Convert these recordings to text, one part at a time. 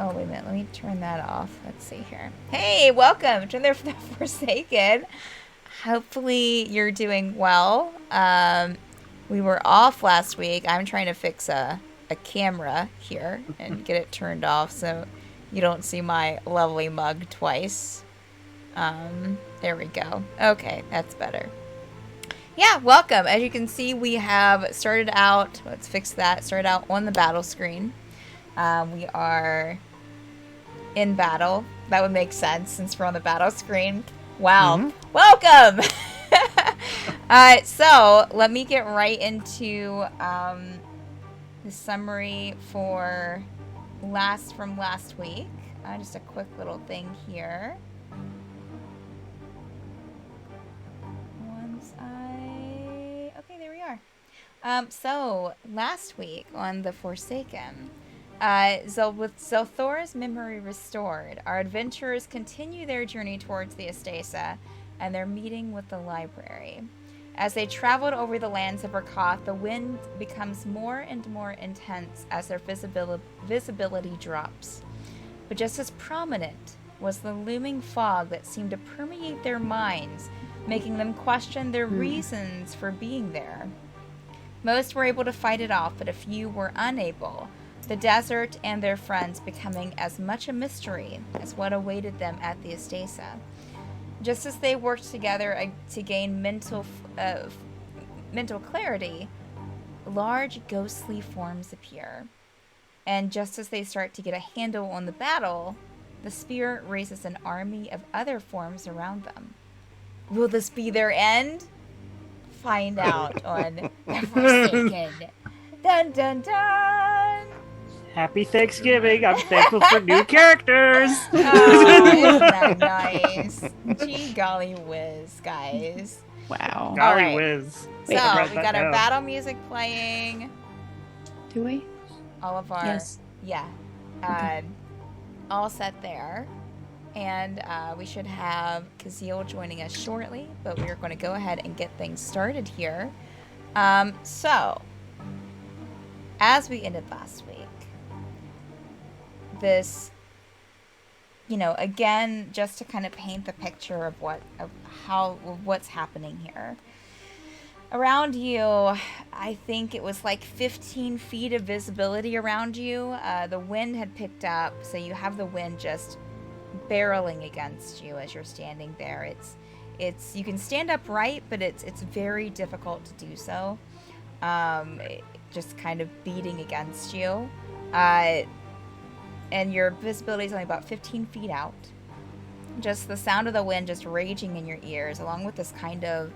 Oh, wait a minute. Let me turn that off. Let's see here. Hey, welcome. Turn there for the Forsaken. Hopefully you're doing well. We were off last week. I'm trying to fix a camera here and get it turned off so you don't see my lovely mug twice. There we go. Okay, that's better. Yeah, welcome. As you can see, we have started out, let's fix that, started out on the battle screen. We are in battle. That would make sense since we're on the battle screen. Wow. Welcome! So, let me get right into the summary for from last week. Just a quick little thing here. Okay, there we are. So, last week on The Forsaken, with Zelthora's memory restored, our adventurers continue their journey towards the Estesa and their meeting with the library. As they traveled over the lands of Rakoth, the wind becomes more and more intense as their visibility drops. But just as prominent was the looming fog that seemed to permeate their minds, making them question their reasons for being there. Most were able to fight it off, but a few were unable, the desert and their friends becoming as much a mystery as what awaited them at the Estesa. Just as they worked together to gain mental clarity, large ghostly forms appear. And just as they start to get a handle on the battle, the spirit raises an army of other forms around them. Will this be their end? Find out on The Forsaken. Dun dun dun! Happy Thanksgiving! I'm thankful for new characters! Oh, isn't that nice? Gee golly whiz, guys. Wow. Golly right. whiz. So, we got our battle music playing. Do we? All of our... Yes. Yeah. Okay. All set there. And we should have Kazeel joining us shortly, but we are going to go ahead and get things started here. So, as we ended last week, this, again, just to kind of paint the picture of what's happening here. Around you, I think it was like 15 feet of visibility around you. The wind had picked up, so you have the wind just barreling against you as you're standing there. It's you can stand upright, but it's very difficult to do so. Just kind of beating against you. And your visibility is only about 15 feet out. Just the sound of the wind just raging in your ears, along with this kind of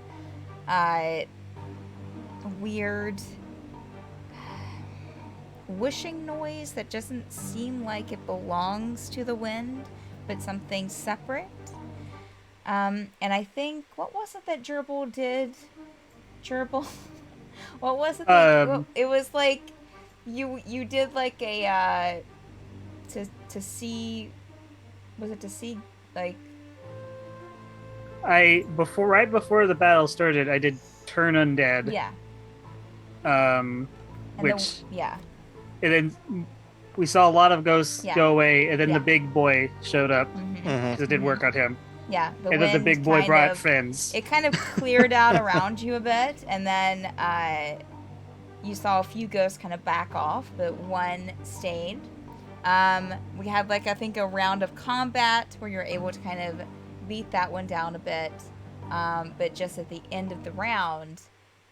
weird whooshing noise that doesn't seem like it belongs to the wind, but something separate. And I think, what was it that Gerbil did? Gerbil? What was it that, it was like, you did like a, to see, was it to see, like... right before the battle started, I did turn undead. Yeah. Which... yeah. And then we saw a lot of ghosts go away, and then the big boy showed up, because it did work on him. Yeah, and then the big boy brought friends. It kind of cleared out around you a bit, and then you saw a few ghosts kind of back off, but one stayed. We had, like, I think a round of combat where you're able to kind of beat that one down a bit, but just at the end of the round,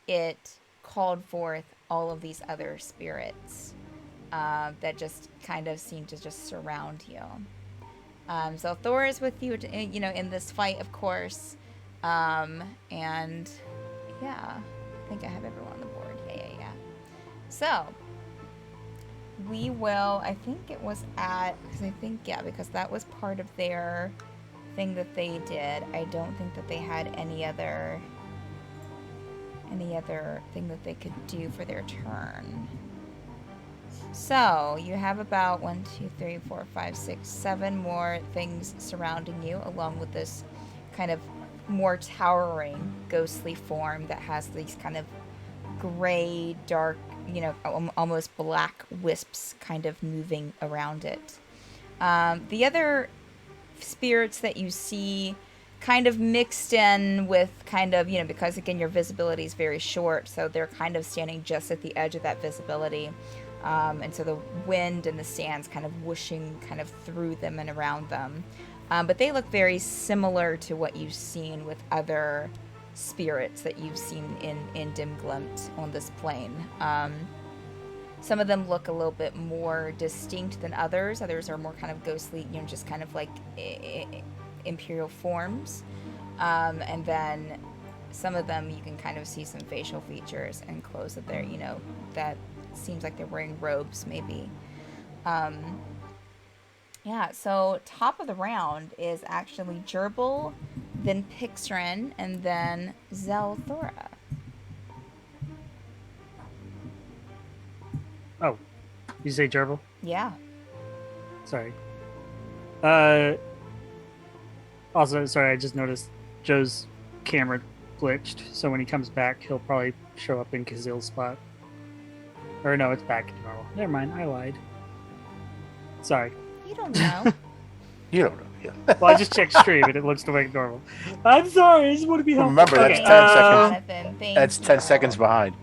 it called forth all of these other spirits that just kind of seemed to just surround you. So Thor is with you, in this fight, of course. And yeah, I think I have everyone on the board. Yeah. So we will, I think it was because that was part of their thing that they did. I don't think that they had any other thing that they could do for their turn. So, you have about 1, 2, 3, 4, 5, 6, 7 more things surrounding you, along with this kind of more towering, ghostly form that has these kind of gray, dark, almost black wisps kind of moving around it. The other spirits that you see kind of mixed in with kind of, because again, your visibility is very short, so they're kind of standing just at the edge of that visibility. And so the wind and the sand's kind of whooshing kind of through them and around them. But they look very similar to what you've seen with other spirits that you've seen in Dim Glimpse on this plane. Some of them look a little bit more distinct than others. Others are more kind of ghostly, just kind of like imperial forms. And then some of them you can kind of see some facial features and clothes that they're, that seems like they're wearing robes maybe. Yeah, so top of the round is actually Gerbil, then Pixrin, and then Zelthora. Oh, you say Gerbil? Yeah. Sorry. Also, sorry, I just noticed Joe's camera glitched, so when he comes back, he'll probably show up in Kazil's spot. Or no, it's back to normal. Never mind, I lied. Sorry. You don't know. You don't know. Yeah. Well, I just checked stream and it looks to make normal. I'm sorry, I just want to be helpful. Remember, that's Okay. 10 seconds. Jonathan, thank That's 10 seconds behind.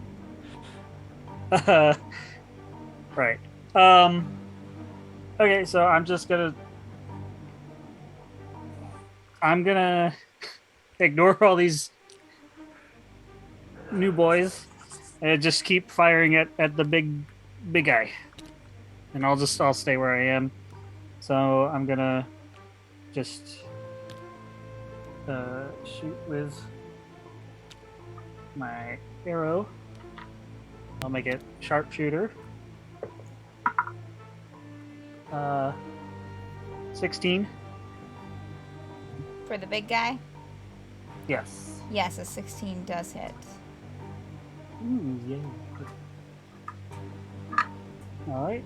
Right. Okay, so I'm gonna ignore all these new boys and just keep firing at the big guy. And I'll stay where I am. So I'm gonna just shoot with my arrow. I'll make it sharpshooter. 16. For the big guy? Yes. Yes, a 16 does hit. Ooh, yeah. All right.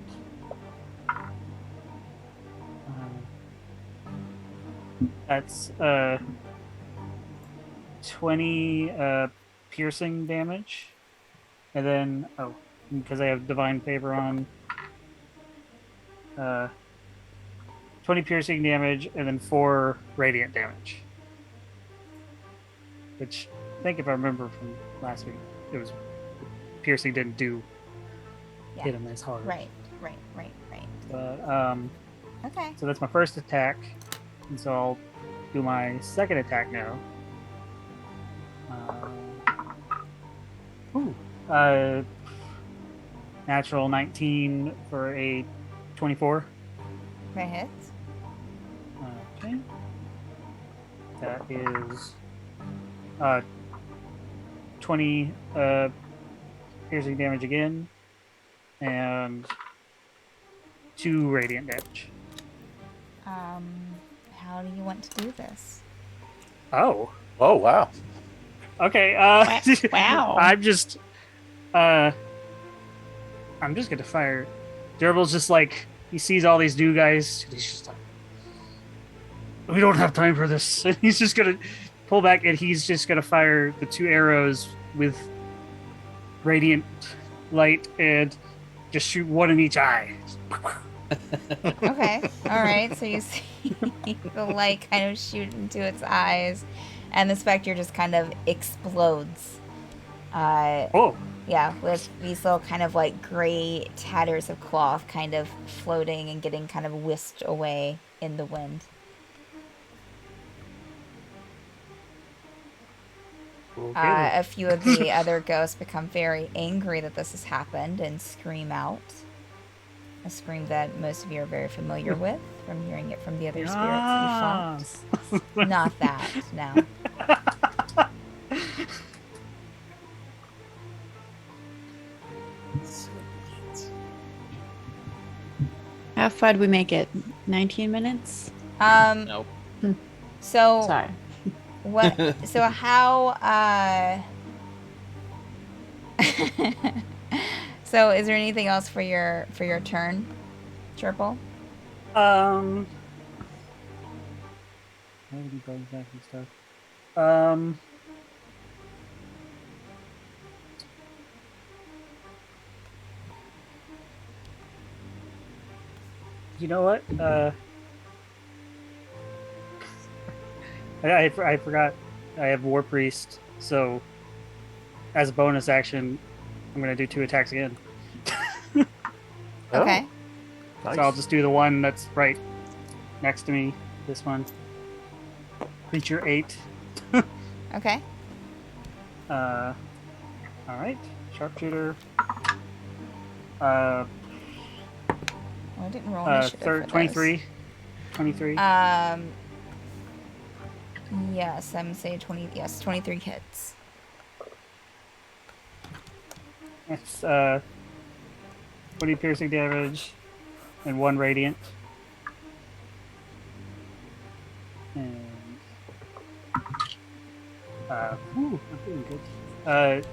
20 piercing damage, and then because I have divine favor on, 20 piercing damage, and then 4 radiant damage. Which I think, if I remember from last week, it was piercing didn't hit him as hard. Right. But okay. So that's my first attack, and so I'll do my second attack now. Natural 19 for a 24. That hits. Okay. That is 20 piercing damage again, and 2 radiant damage. How do you want to do this? Oh, wow. Okay. Wow. I'm just gonna fire. Gerbil's just like, he sees all these new guys. And he's just like, we don't have time for this. And he's just gonna pull back, and he's just gonna fire the 2 arrows with radiant light and just shoot one in each eye. Okay. All right. So you see the light kind of shoot into its eyes, and the specter just kind of explodes. Yeah, with these little kind of like gray tatters of cloth kind of floating and getting kind of whisked away in the wind. Okay. A few of the other ghosts become very angry that this has happened and scream out. A scream that most of you are very familiar with from hearing it from the other spirits that you fought. Not that, no. How far did we make it? 19 minutes? Nope. So Sorry. what? So how? So is there anything else for your turn, Chirple? You know what? I forgot. I have War Priest, so as a bonus action, I'm gonna do 2 attacks again. Oh, Okay. nice. So I'll just do the one that's right next to me. This one. Creature 8. Okay. All right. Sharpshooter. Uh, Well, I didn't roll initiative for those. 23. 23. Yes, I'm saying 20. Yes, 23 hits. That's 20 piercing damage and 1 radiant. And I'm doing good.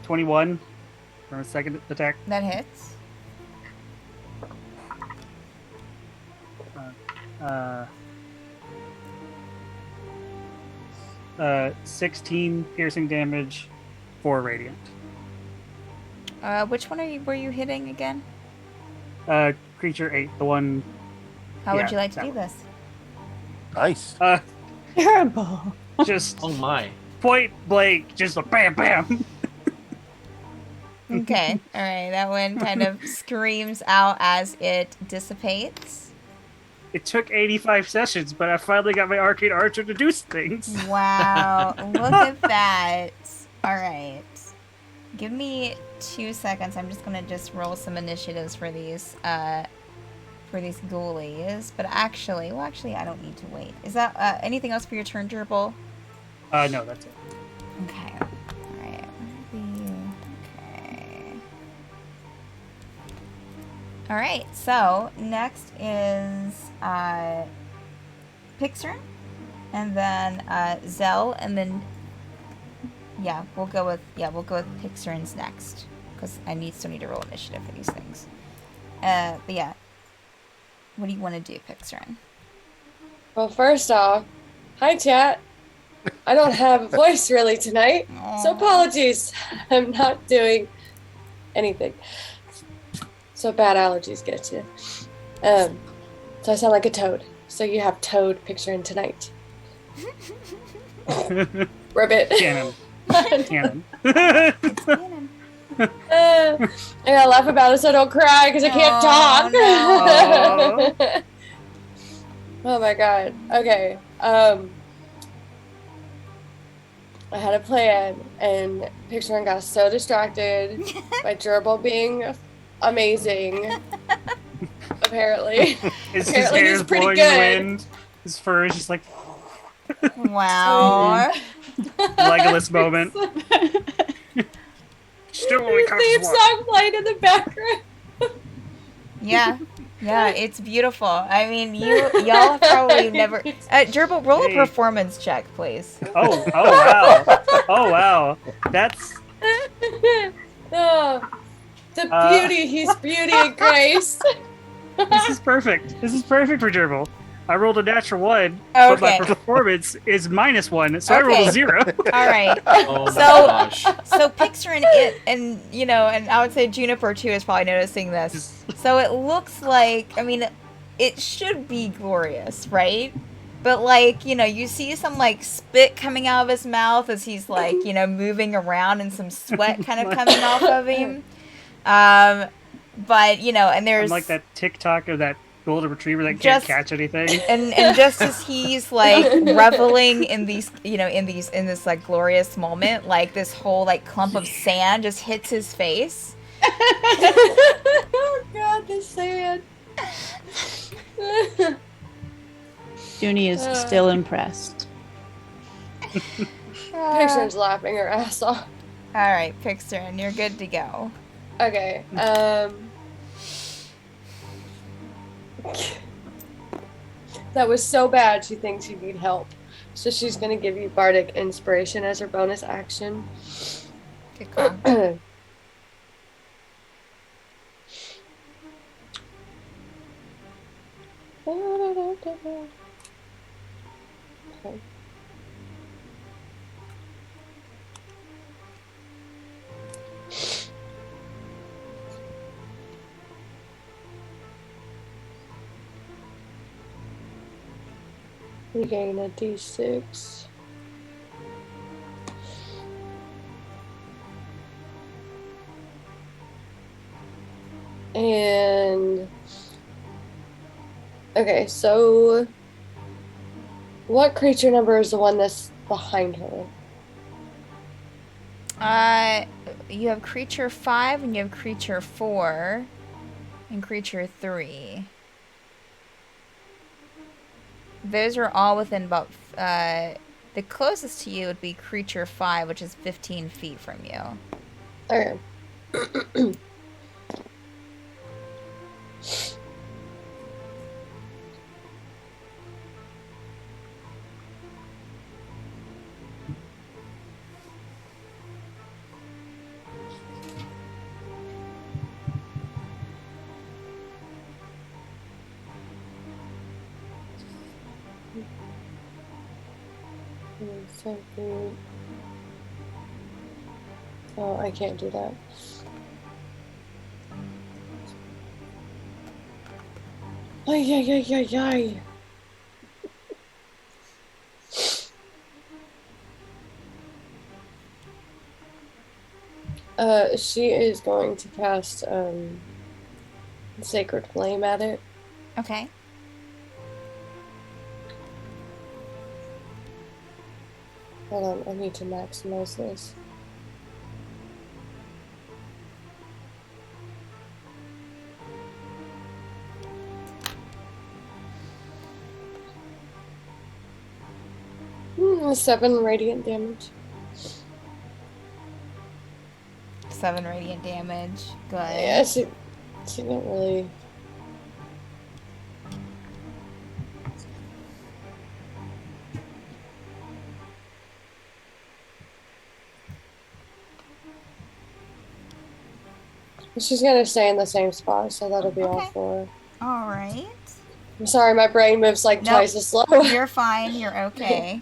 21 for a second attack. That hits. 16 piercing damage, 4 radiant. Which one were you hitting again? Creature 8, the one. How would Yeah, you like to that do this? Nice. Terrible. Just Oh my. point blank, just a bam bam. Okay. All right. That one kind of screams out as it dissipates. It took 85 sessions, but I finally got my arcane archer to do things. Wow. Look at that. All right. Give me 2 seconds. I'm just gonna just roll some initiatives for these ghoulies. But actually, I don't need to wait. Is that anything else for your turn, Gerbil? No, that's it. Okay. All right. Okay. All right. So next is Pixern, and then Zell, and then we'll go with Pixern's next because I still need to roll initiative for these things. But yeah, what do you want to do, Pixern? Well, first off, hi chat. I don't have a voice really tonight, so apologies. I'm not doing anything. So bad allergies get you. So I sound like a toad. So you have Toad Picturing tonight. Ribbit. Canon. Canon. Canon. I gotta laugh about it so I don't cry because I can't talk. No. Oh my god. Okay. I had a plan, and Pixar got so distracted by Gerbil being amazing. Apparently. His Apparently hair he's is pretty blowing in the good. wind. His fur is just like Wow. Legolas moment. Still only His counts theme as one. song playing in the background. Yeah. Yeah, it's beautiful. I mean, y'all have probably never. Gerbil, roll a Hey. performance check, please. Oh wow. Oh wow. That's Oh, the beauty. He's beauty and grace. this is perfect. This is perfect for Gerbil. I rolled a natural 1, but my Okay. performance is -1, so I rolled Okay. a 0. All right. Oh my So- gosh. So Pixar and I would say Juniper too is probably noticing this. So it looks like, I mean, it should be glorious, right? But like, you see some like spit coming out of his mouth as he's like, moving around and some sweat kind of coming off of him. But and there's I'm like that TikTok of that golden retriever that can't Just- catch anything. and just as he's like reveling in these in this like glorious moment, like this whole like clump of sand just hits his face. Oh God, the sand. Junie is still impressed. Picture's laughing her ass off. All right, Pixar, and you're good to go. Okay. That was so bad. She thinks you need help, so she's gonna give you bardic inspiration as her bonus action. Good call. Okay. You gain a d6. And okay, so what creature number is the one that's behind her? You have creature 5 and you have creature 4 and creature 3. Those are all within about the closest to you would be creature 5, which is 15 feet from you. Okay. Oh, I can't do that. Ay, ay, ay, ay, ay. She is going to cast Sacred Flame at it. Okay. Hold on, I need to maximize this. Hmm, 7 radiant damage. 7 radiant damage. Good. Yeah, she didn't really. She's gonna stay in the same spot, so that'll be all Okay. 4. All right. I'm sorry, my brain moves like Nope. twice as slow. You're fine. You're okay.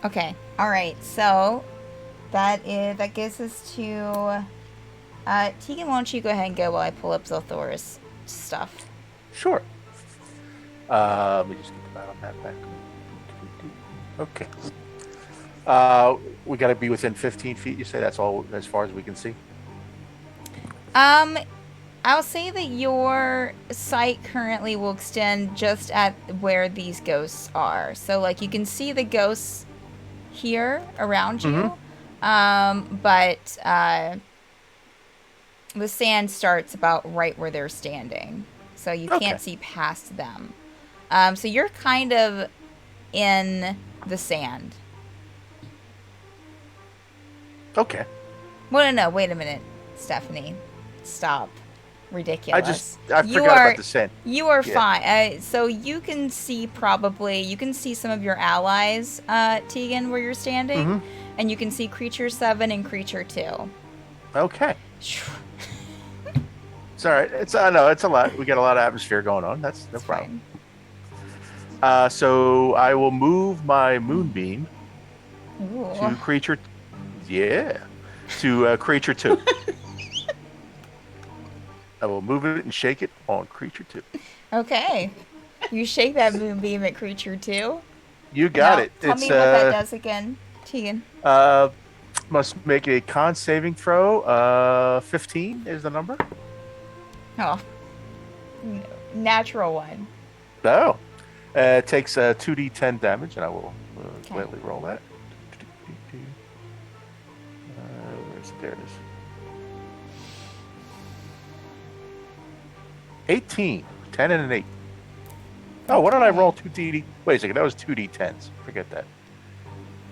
Okay. All right. So that gives us to Tegan. Why don't you go ahead and go while I pull up Zolthor's stuff? Sure. Let me just get the battle map back. Okay. We got to be within 15 feet. You say that's all as far as we can see? I'll say that your sight currently will extend just at where these ghosts are. So, like, you can see the ghosts here around you, but the sand starts about right where they're standing. So you can't see past them. So you're kind of in the sand. Okay. Well, no, wait a minute, Stephanie. Stop. Ridiculous. I forgot about the sand. You are Yeah. fine. So you can see some of your allies, Tegan, where you're standing, and you can see creature 7 and creature 2. Okay. It's all right. I know it's a lot. We got a lot of atmosphere going on. That's no problem. So I will move my moonbeam to creature. Yeah, to creature 2. I will move it and shake it on creature 2. Okay. You shake that moonbeam at creature 2. You got Now, it. Tell me what that does again, Tegan. Must make a con saving throw. 15 is the number. Oh. Natural 1. No. It takes 2d10 damage, and I will gladly roll that. There it is. 18. 10 and an 8. Oh, why don't I roll 2d? Wait a second, that was 2d10s. Forget that.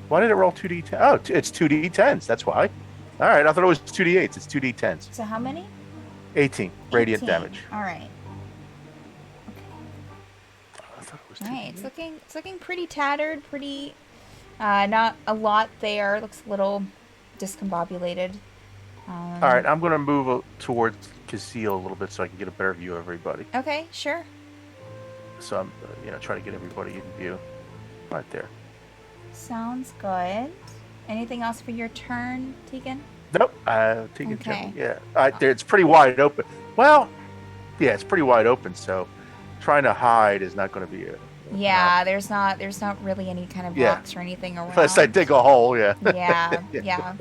Why did it roll 2d10? Oh, it's 2d10s. That's why. All right, I thought it was 2d8s. It's 2d10s. So how many? 18 radiant damage. All right. I thought it was All right. It's looking pretty tattered. Pretty. Not a lot there. Looks a little discombobulated. All right, I'm going to move towards Kazeel a little bit so I can get a better view of everybody. Okay, sure. So I'm, trying to get everybody in view right there. Sounds good. Anything else for your turn, Tegan? Nope. Tegan, Okay. yeah. It's pretty wide open. Well, yeah, it's pretty wide open. So trying to hide is not going to be Yeah, there's not really any kind of Yeah. rocks or anything around. Unless I dig a hole, yeah. Yeah, Yeah.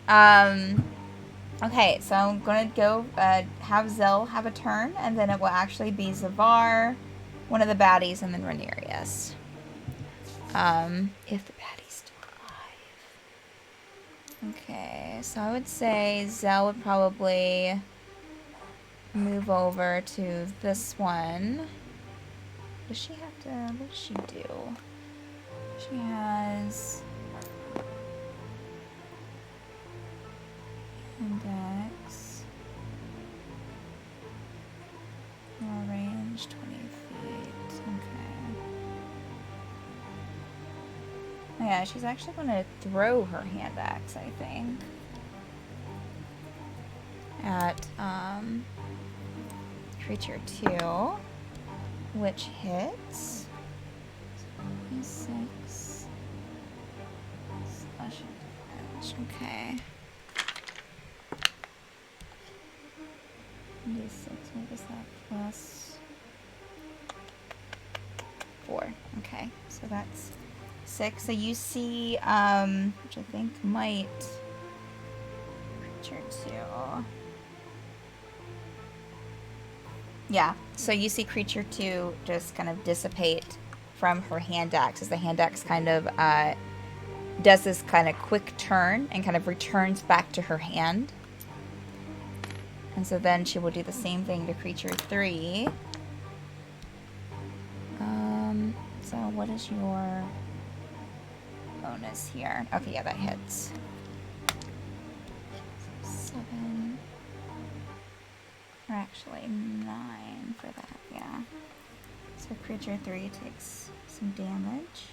yeah. Okay, so I'm gonna go have Zell have a turn, and then it will actually be Zavar, one of the baddies, and then Rhaenyra. If the baddie's still alive. Okay, so I would say Zell would probably move over to this one. Does she have to? What does she do? She has index. More range, 20 feet. Okay. Oh, yeah, she's actually going to throw her hand axe, I think. At, creature 2, which hits. 26. Slashing damage. Okay. D6, what was that? Plus 4. Okay, so that's 6. So you see, which I think might. Creature 2. Yeah, so you see creature 2 just kind of dissipate from her hand axe as the hand axe kind of does this kind of quick turn and kind of returns back to her hand. And so then she will do the same thing to creature 3. So what is your bonus here? Okay, yeah, that hits. 7. Or actually 9 for that, yeah. So creature 3 takes some damage.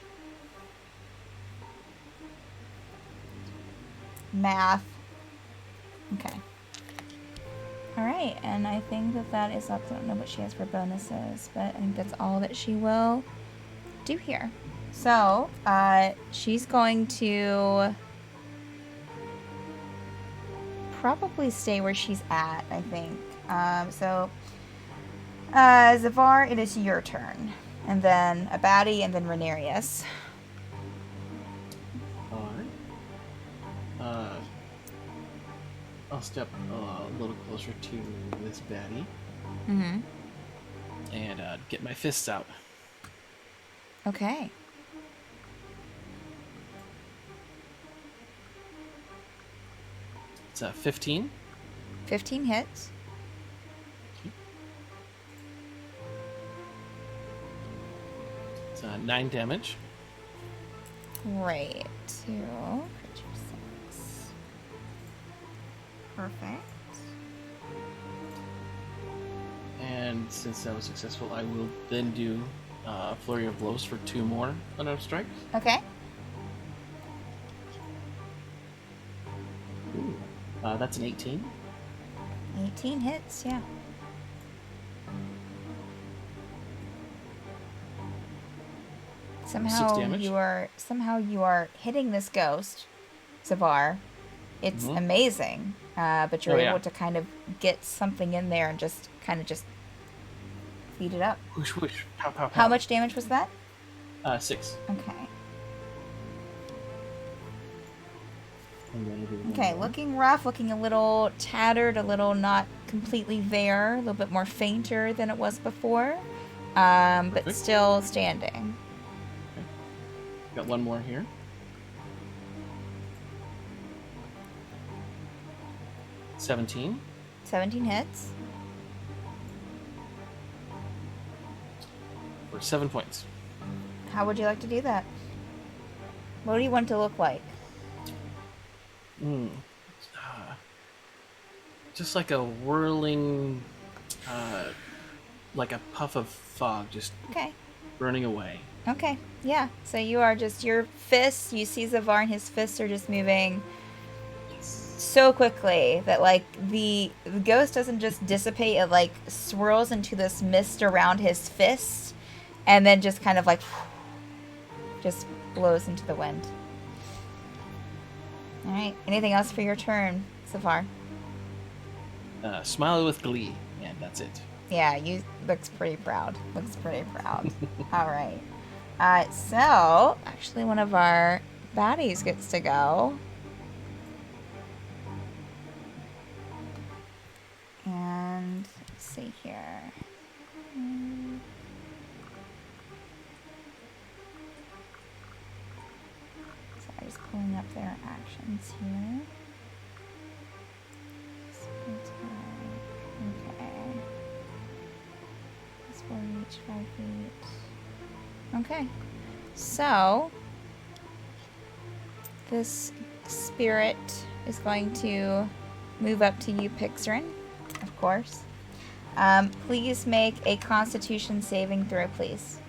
Math. Okay. Alright, and I think that is up. I don't know what she has for bonuses, but I think that's all that she will do here. So, she's going to probably stay where she's at, I think. Zavar, it is your turn. And then a baddie, and then Rhaenyra. Alright. I'll step a little closer to this baddie Mm-hmm. and get my fists out. Okay. It's 15. 15 hits. It's 9 damage. Great. 2. Creature 6. Perfect. And since that was successful, I will then do Flurry of Blows for 2 more unarmed strikes. Okay. Ooh. That's an 18. 18 hits, yeah. Somehow damage. you are hitting this ghost, Zavar. It's amazing. But you're able to kind of get something in there and just beat it up. Whoosh, whoosh. Pow, pow, pow. How much damage was that? 6. Okay. And then I'll do one Okay, more. looking rough, looking a little tattered, a little not completely there, a little bit more fainter than it was before, but Perfect. still standing. Got one more here. $17. 17 hits. For 7 points. How would you like to do that? What do you want it to look like? Just like a whirling, like a puff of fog just Okay. burning away. Okay. Yeah. So you are just your fists. You see Zavar and his fists are just moving so quickly that like the ghost doesn't just dissipate. It like swirls into this mist around his fists, and then just kind of like just blows into the wind. All right. Anything else for your turn, Zavar? Smile with glee, and that's it. Yeah, you looks pretty proud. Looks pretty proud. All right. So actually, one of our baddies gets to go. And let's see here. Sorry, just pulling up their actions here. Okay. That's 4 each, 5 feet. Okay. So, this spirit is going to move up to you, Pixarin, of course. Please make a Constitution saving throw, please.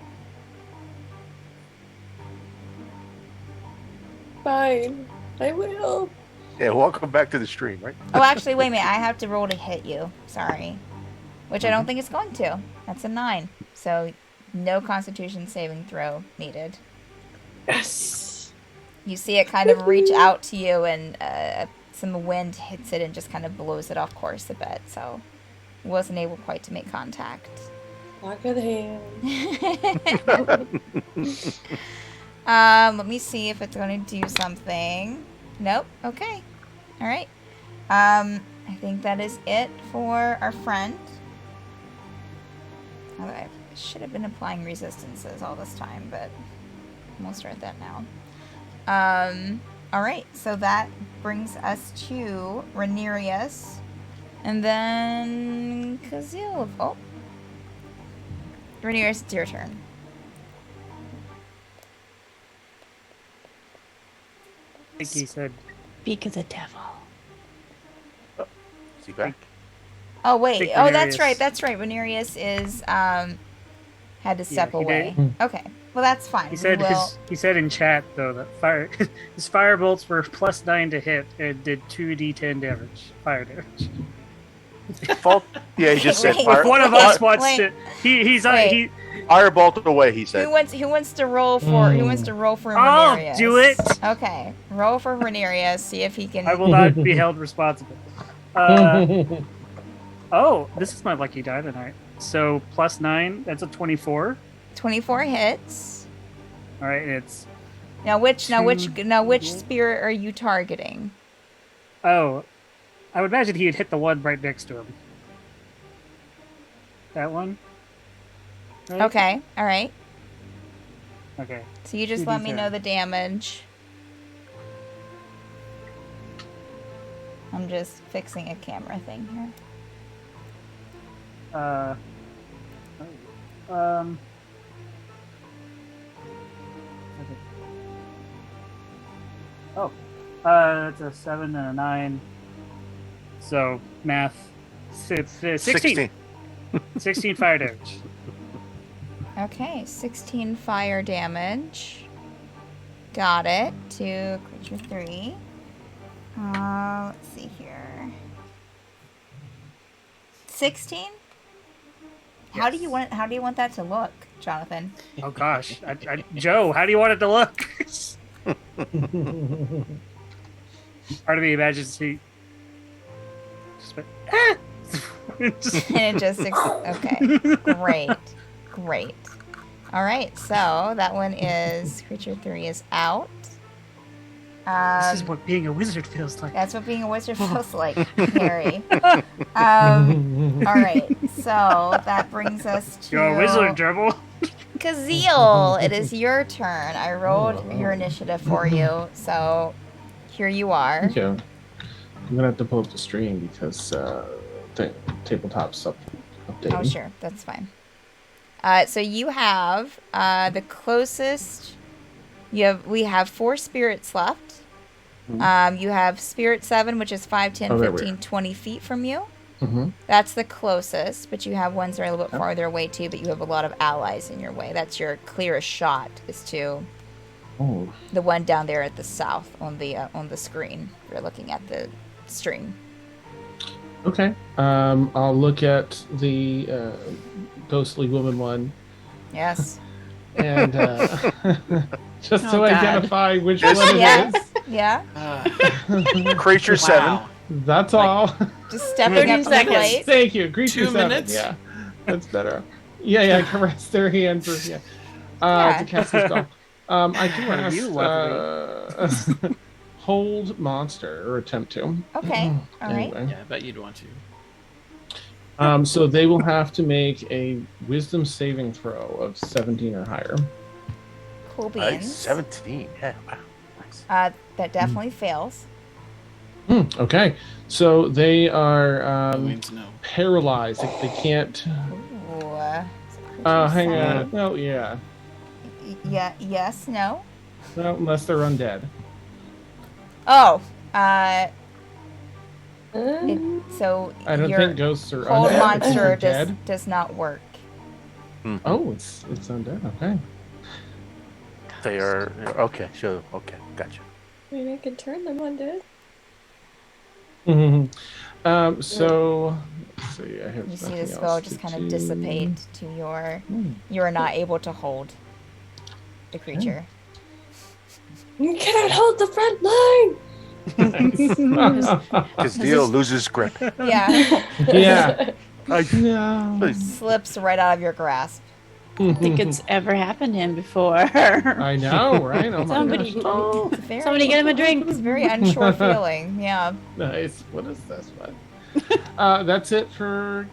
Fine. I will. Yeah, welcome back to the stream, right? Oh, actually, wait a minute. I have to roll to hit you. Sorry. Which I don't think it's going to. That's a 9. So, no Constitution saving throw needed. Yes. You see it kind of reach out to you, and some wind hits it and just kind of blows it off course a bit. So, it wasn't able quite to make contact. Lock of the hand. Let me see if it's going to do something. Nope. Okay. All right. I think that is it for our friend. Although I should have been applying resistances all this time, but we'll start that now. All right. So that brings us to Rhaenyra, and then Kazil. Oh, Rhaenyra, it's your turn. I think he said. Speak of the devil. Is he back? Oh wait. think Oh, that's Rhaenyra right. is- That's right. Rhaenyra is had to step he away. did. Okay. Well, that's fine. He said We'll- he said in chat though that his fire bolts were +9 to hit and did 2d10 damage, fire damage. Fault. Yeah, he just said Wait. fire. If one of Wait, us wants wait. to, he's Wait. he. Firebolt away. He who said. wants to roll for who wants to roll for I'll Rhaenyra? do it. Okay. Roll for Rhaenyra. See if he can. I will not be held responsible. Oh, this is my lucky die tonight. So +9, that's a 24. 24 hits. All right, and it's Now which Two- spirit are you targeting? oh, I would imagine he'd hit the one right next to him. That one. Right? Okay. All right. Okay. So you just let me 2d10. know the damage. I'm just fixing a camera thing here. Oh, it's a 7 and a 9. So math, 16. 16 fire damage. Okay, 16 fire damage. Got it to creature 3. Let's see here. 16? How do you want that to look, Jonathan? Oh gosh, Joe, how do you want it to look? Part of me imagines he just went, ah! Just- And it just okay. Great. All right, so that one is creature 3 is out. this is what being a wizard feels like. That's what being a wizard feels like, Harry. All right, so that brings us to You're a wizard, Dribble. Kazil. It is your turn. I rolled your initiative for you, so here you are. Okay. I'm gonna have to pull up the stream because the tabletop's updating. Oh, sure, that's fine. So you have the closest. We have 4 spirits left. You have Spirit 7, which is 5, 10, Oh, there we 15, are. 20 feet from you. Mm-hmm. That's the closest, but you have ones that are a little bit Yep. farther away too, but you have a lot of allies in your way. That's your clearest shot, is to Oh, the one down there at the south on the screen. You're looking at the stream. okay. I'll look at the ghostly woman one Yes. and just Oh, to God. identify which Yes. one it Yeah. is. Yeah. Creature Wow. 7. That's all. Just stepping up to the 30 seconds. plate. Thank you. Creature 2 7. minutes? Yeah. That's better. Yeah, I can rest their hand for Yeah. to cast the spell. I can What are rest you, hold monster or attempt to. Okay, all right. Anyway. Yeah, I bet you'd want to. So they will have to make a wisdom saving throw of 17 or higher. Cool Nice. beans. 17. Yeah. Wow. Nice. That definitely fails. Okay, so they are No means no. paralyzed. They can't. Ooh. Hang Seven. on. Well, yeah. Yeah. Yes. No. Well, unless they're undead. Oh. Mm. So I don't your think ghosts are cold undead. monster They're dead. does not work. Mhm. Oh, it's undead. Okay. They are okay. So okay, gotcha. I mean, I can turn them undead. So let's see. I have You see nothing the spell else just to kind of do. dissipate to your. Hmm. You are not able to hold the creature. You cannot hold the front line. Castiel loses grip. Yeah. Yeah. No. Please. Slips right out of your grasp. I don't think it's ever happened to him before. I know, right? Oh my Somebody, gosh. oh, It's very, somebody get him a drink. It's a very unsure feeling. Yeah. Nice. What is this one? That's it for.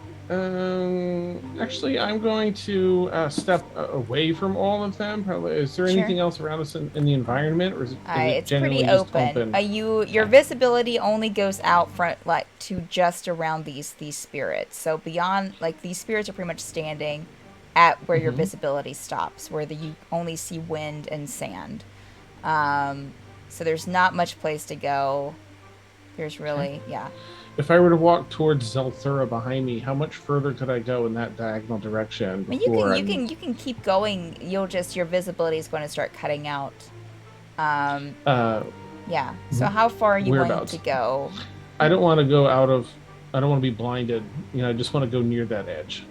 Actually, I'm going to step away from all of them. Probably. Is there Sure. anything else around us in the environment, or is it It's generally pretty just open. Your visibility only goes out front, like to just around these spirits. So beyond, like these spirits are pretty much standing at where your visibility stops, where you only see wind and sand. So there's not much place to go. There's really, yeah. If I were to walk towards Zelthura behind me, how much further could I go in that diagonal direction? I mean, before you can keep going. Your visibility is going to start cutting out. Yeah. So how far are you going Whereabouts? to go? I don't want to go out of. I don't want to be blinded. I just want to go near that edge,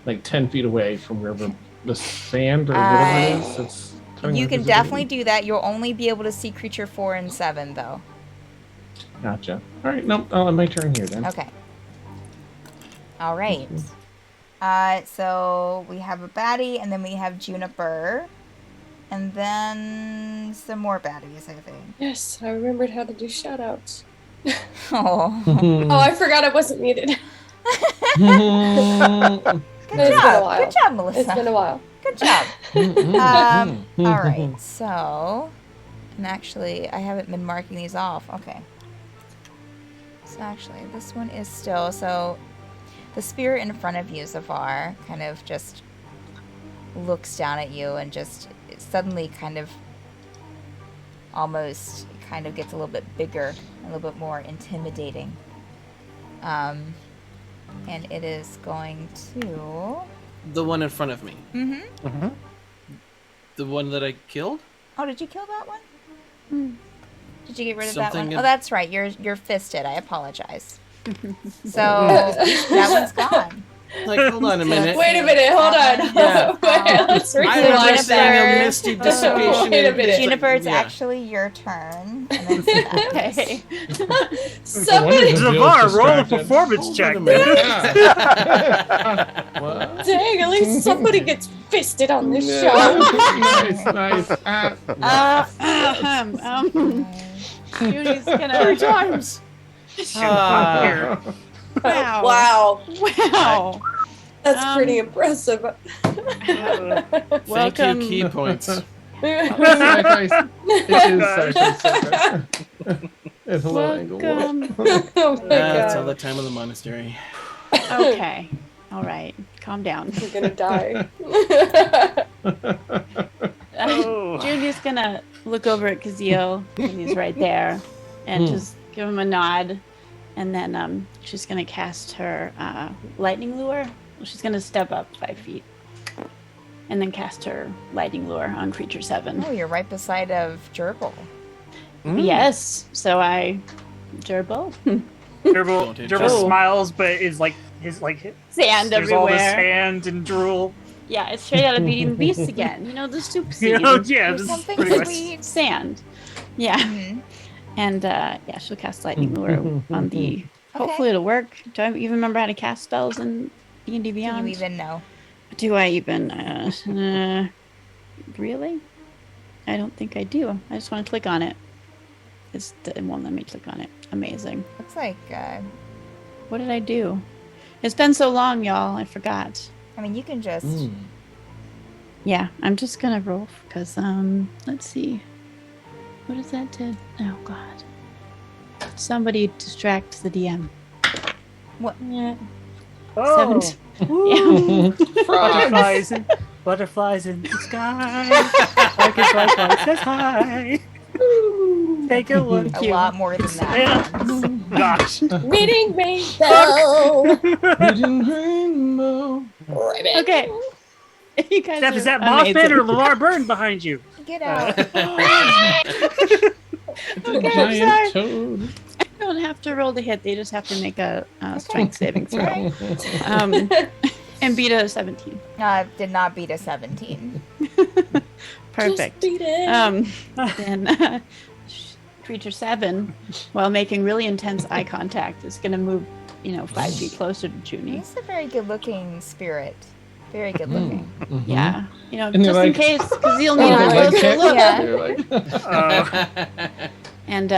like 10 feet away from wherever the sand or whatever it is. That's cutting You my can visibility. definitely do that. You'll only be able to see creature 4 and 7, though. Gotcha. All right, nope. I'll end my turn here then. Okay. All right. So we have a baddie, and then we have Juniper, and then some more baddies, I think. Yes, I remembered how to do shoutouts. Oh, Oh, I forgot I wasn't muted. good It's been a job. while. Good job, Melissa. It's been a while. Good job. All right. So, and actually, I haven't been marking these off. Okay. So actually, this one is still so. The spirit in front of you, Zavar, kind of just looks down at you and just suddenly kind of almost kind of gets a little bit bigger, a little bit more intimidating. And it is going to. The one in front of me. Mm-hmm. The one that I killed? Oh, did you kill that one? Did you get rid of that Something one? in- Oh, that's right. You're fisted. I apologize. So that one's gone. Like, hold on a minute. Wait a minute, hold on. Yeah. Wait, let's I rewind remember a seeing a bit. misty dissipation. Wait a in- minute. Juniper, it's Yeah. actually your turn. And then Sebastian. Okay. Somebody, Zavar, roll a distracted. performance Hold check. on a minute. What? dang, at least somebody gets fisted on this No. show. nice. Judy's Three gonna. times. Here. Wow. Wow, Wow. that's pretty impressive. Thank Welcome. you, key points. Sci-fi. It is sci-fi. And hello, Englewood. Welcome. Oh my That's all god, the time of the monastery. Okay. All right. Calm down. we're gonna die. Judy's gonna look over at Kazeel, and he's right there, and just give him a nod, and then she's gonna cast her lightning lure. She's gonna step up 5 feet, and then cast her lightning lure on creature 7. Oh, you're right beside of Gerbil. Yes. So I gerbil Gerbil Don't Oh. smiles, but is like his sand there's all this everywhere. sand and drool. Yeah, it's straight out of Beauty and the Beast again. You know, the soup You scene. know, yeah, There's this is something pretty much. sweet. Sand. Yeah. Mhm. And yeah, she'll cast lightning lure on the. Hopefully it'll work. Do I even remember how to cast spells in D&D Do Beyond? you even know? Do I even? Really? I don't think I do. I just want to click on it. It won't let me click on it. Amazing. Looks like, What did I do? It's been so long, y'all. I forgot. I mean, you can just. Yeah, I'm just gonna roll because let's see. What is that to? Oh God. Somebody distract the DM. What? Yeah. Oh, 17. woo. Frogs. Butterflies in the sky. Like a butterfly says hi. Take a look. A lot more than that. Gosh. Reading rainbow. Reading Rainbow. Ribbit. Okay. You guys Steph, are is that amazing. Mothman or LeVar Burton behind you? Get out. Okay, Giant toad. I don't have to roll to hit. They just have to make a strength saving throw. And beat a 17. Did not beat a 17. Perfect. Just beat it. Then creature 7, while making really intense eye contact, is going to move, 5 feet closer to Junie. He's a very good looking spirit. Very good looking. Yeah, And just they're in like- case, because you'll Oh, need a they like closer can't- look. Yeah. they're like, And We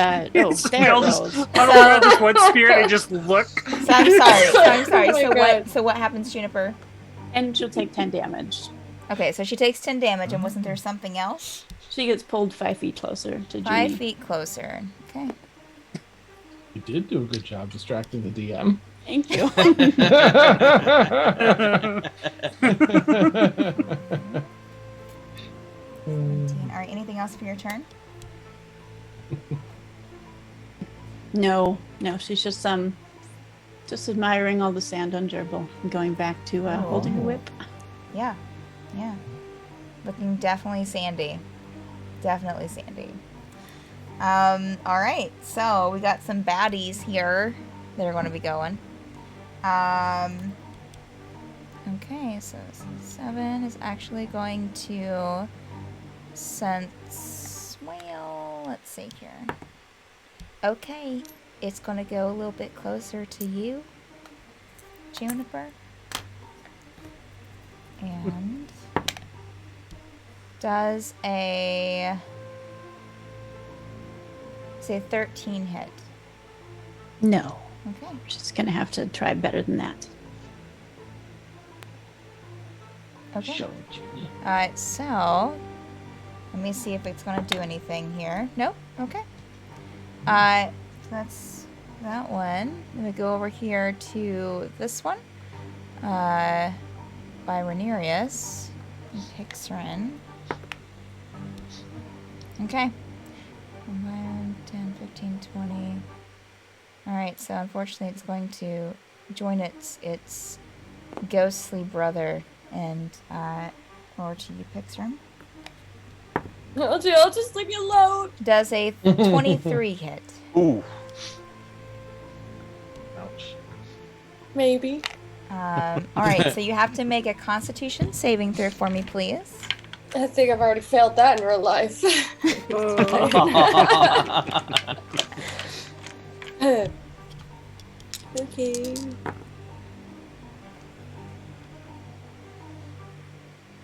there all it just goes. huddle around this one spirit and just look. So I'm sorry. Oh my God. So what happens, Juniper? And she'll take 10 damage. Okay, so she takes 10 damage, and wasn't there something else? She gets pulled 5 feet closer to Junie. 5 feet closer. Okay. You did do a good job distracting the DM. Thank you. All right. Anything else for your turn? No, she's just admiring all the sand on Gerbil and going back to holding her whip. Yeah. Yeah. Looking definitely sandy. Definitely sandy. All right. So we got some baddies here that are going to be going. Okay, so 7 is actually going to sense. Well, let's see here. Okay, it's going to go a little bit closer to you, Juniper. And does a 13 hit. No, Okay. she's gonna have to try better than that. Okay. Show it, Junie. Alright, so let me see if it's gonna do anything here. Nope. Okay. So that's that one. I'm gonna go over here to this one. By Rhaenyra. Pixarin. Okay. 1, 10, 15, 20. Alright, so unfortunately it's going to join its ghostly brother and over to you, Pixarin. I'll just leave you alone. Does a 23 hit. Ooh. Ouch. Maybe. Alright, so you have to make a constitution saving throw for me, please. I think I've already failed that in real life. Okay.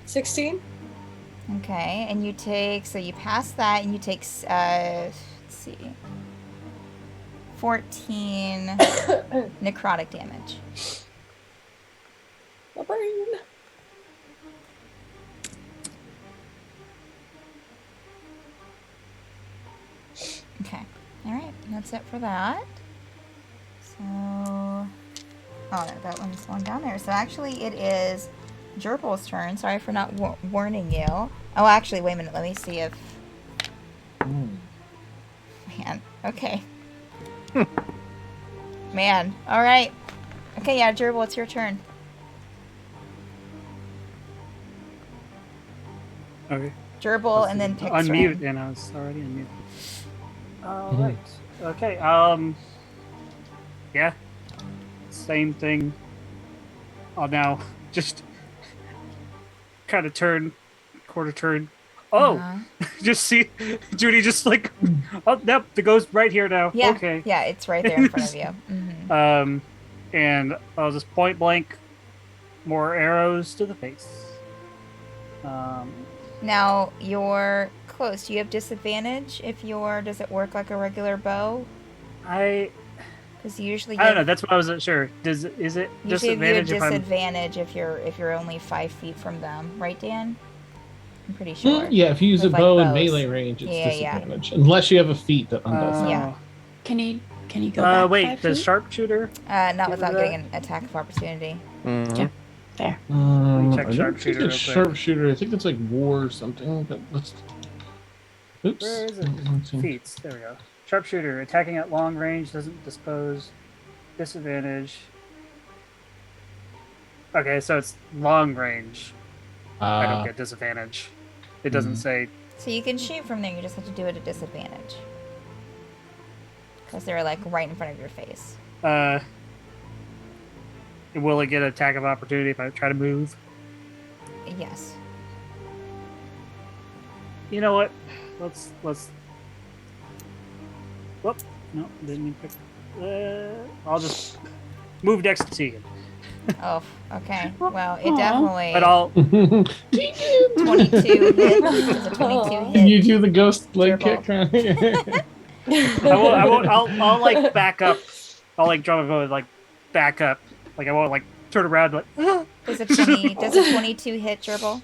16? Okay, and you take, so you pass that and you take, let's see, 14 necrotic damage. My brain. Okay, alright, that's it for that. So, oh, that one's going down there. So actually it is Gerbil's turn. Sorry for not warning you. Oh, actually, wait a minute, let me see if, man, okay. Man, alright. Okay, yeah, Gerbil, it's your turn. Okay. Gerbil and then Pixarin. Unmute, and I was already unmuted. All right. Okay. Yeah. Same thing. I'll now just kind of quarter turn. Oh, just see Judy just like, oh, nope, the ghost right here now. Yeah, Okay. yeah, it's right there in front of you. Mm-hmm. And I'll just point blank more arrows to the face. Now you're close. Do you have disadvantage if you're? Does it work like a regular bow? Because usually I don't know. That's what I wasn't sure. Is it usually you have disadvantage if I'm? disadvantage if you're only 5 feet from them, right, Dan? I'm pretty sure. Yeah, if you use a With, like, bow in bows. melee range, it's Yeah. disadvantage. Unless you have a feat that undoes that. Yeah. Can you go back? Wait, 5 the feet? sharpshooter. Not Do without that? getting an attack of opportunity. Mhm. Fair. Check I don't sharpshooter think real it's quick. sharpshooter. I think it's like war or something. But let's. Oops. Where is it? Let's see. Feats. There we go. Sharpshooter. Attacking at long range doesn't dispose. Disadvantage. Okay, so it's long range. I don't get disadvantage. It doesn't say. So you can shoot from there. You just have to do it at disadvantage. Because they're like right in front of your face. Will it get an attack of opportunity if I try to move? Yes. You know what? Let's. Whoop! No, didn't mean to pick. I'll just move next to Tegan. Oh, okay. Well, it Aw. definitely. But I'll. 22 hits. Is a 22 hit. You do the ghost leg Dribble. kick. Right? I won't. I'll like back up. I'll like draw my bow and like back up. Like I won't like turn around like. Does a 22 hit dribble?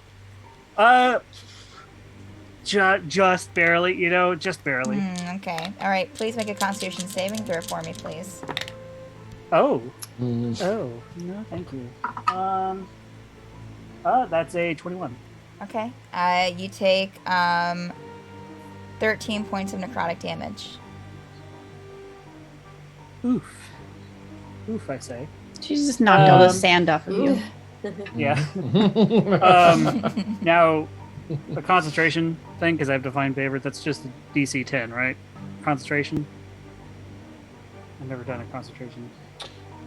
Just barely. You know, just barely. Okay. All right. Please make a Constitution saving throw for me, please. Oh. Mm. Oh no, thank you. That's a 21. Okay. You take 13 points of necrotic damage. Oof. Oof, I say. She just knocked all the Um, sand off of you. Yeah. Now, the concentration thing, because I have defined favorite, that's just a DC 10, right? Concentration. I've never done a concentration.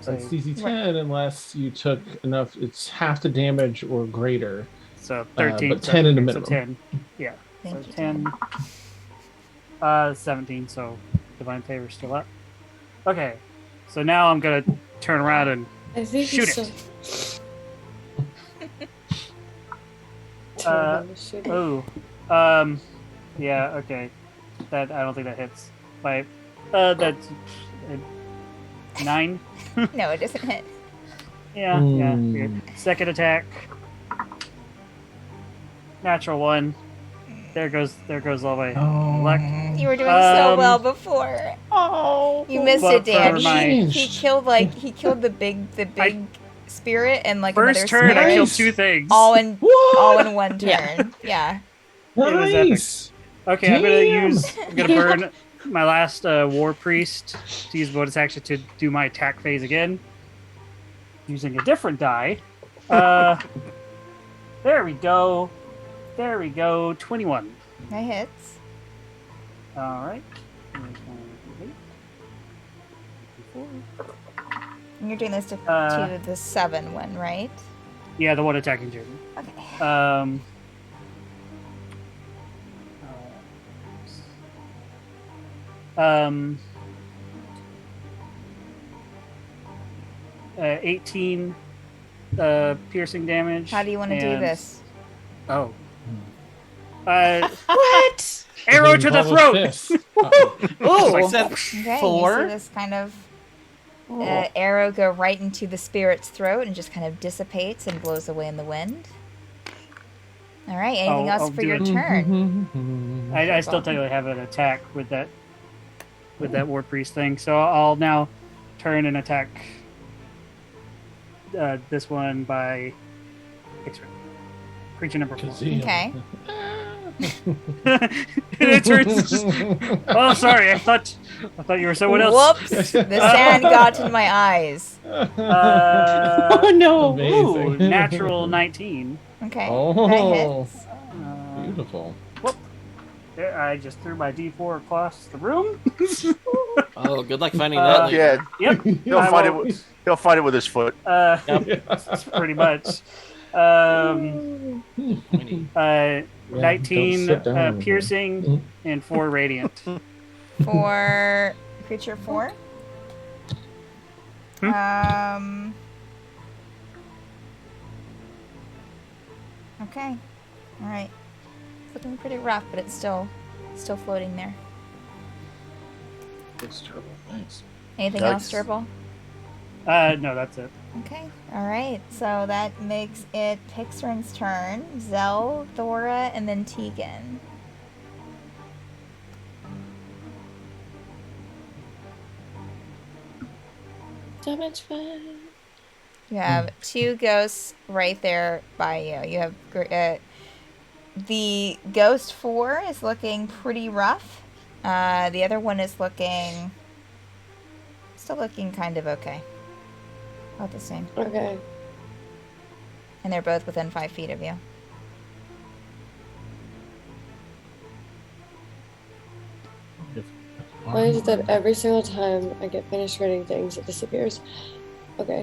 That's So, DC 10 unless you took enough. It's half the damage or greater. so 13. but 10 in a So minimum. 10. Yeah. Thank So you, 10. 17, so divine favor's still up. Okay. So now I'm going to turn around and I think Shoot he's it. still- Uh, Shoot it. oh, yeah, okay. That I don't think that hits. By, that's 9. No, it doesn't hit. Yeah, yeah. Weird. Second attack. Natural 1. There goes all my luck. You were doing so Um, well before. Oh. You missed but it, Dan. for my- He killed the big spirit and like First another turn, I spirit killed 2 things. all in What? one turn. Yeah. Yeah. It was epic. Nice. Okay, I'm gonna burn my last War Priest to use bonus action to do my attack phase again, using a different die. There we go. 21. That hits. All right. And you're doing this to the 7 one, right? Yeah, the one attacking Jeremy. Okay. 18 piercing damage. How do you want to do and- this? Oh. What? Arrow to the throat. Fist. Uh-oh. Like that Okay, 4. you see this kind of arrow go right into the spirit's throat and just kind of dissipates and blows away in the wind. All right, anything else I'll for do your it. turn? I still technically have an attack with that War Priest thing, so I'll now turn and attack this one by X-ray. Creature number 4. Kazee. Okay. It turns just, oh, sorry. I thought you were someone else. Whoops! The sand got in my eyes. Oh no. Ooh, Amazing. natural 19. Okay, Oh. that hits. Beautiful. There, I just threw my D4 across the room. Oh, good luck finding that. later. Yeah, Yep. he'll I find it. will- He'll find it with his foot. Pretty much. 19 sit down. piercing and 4 radiant. For creature 4. Okay. All right. It's looking pretty rough, but it's still floating there. It's terrible. Thanks. Anything Nice. else, Gerbil? No, that's it. Okay. All right. So that makes it Pixrin's turn. Zell, Thora, and then Tegan. So much fun. You have two ghosts right there by you. You have the ghost 4 is looking pretty rough. The other one is still looking kind of okay. About the same. Okay. And they're both within 5 feet of you. Why is it that every single time I get finished writing things, it disappears? Okay.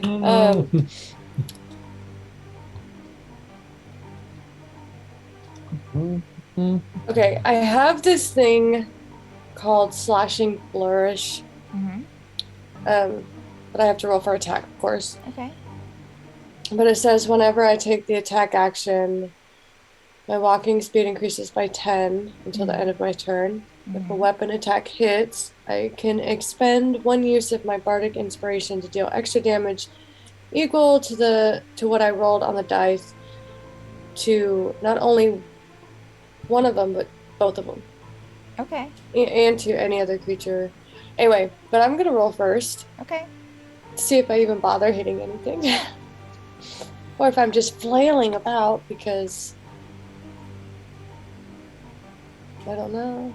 Okay, I have this thing called Slashing Flourish. Mm-hmm. But I have to roll for attack, of course. Okay. But it says whenever I take the attack action, my walking speed increases by 10 until the end of my turn. If a weapon attack hits, I can expend 1 use of my bardic inspiration to deal extra damage equal to what I rolled on the dice to not only one of them, but both of them. Okay. And to any other creature. Anyway, but I'm gonna roll first. Okay. See if I even bother hitting anything. Or if I'm just flailing about because I don't know.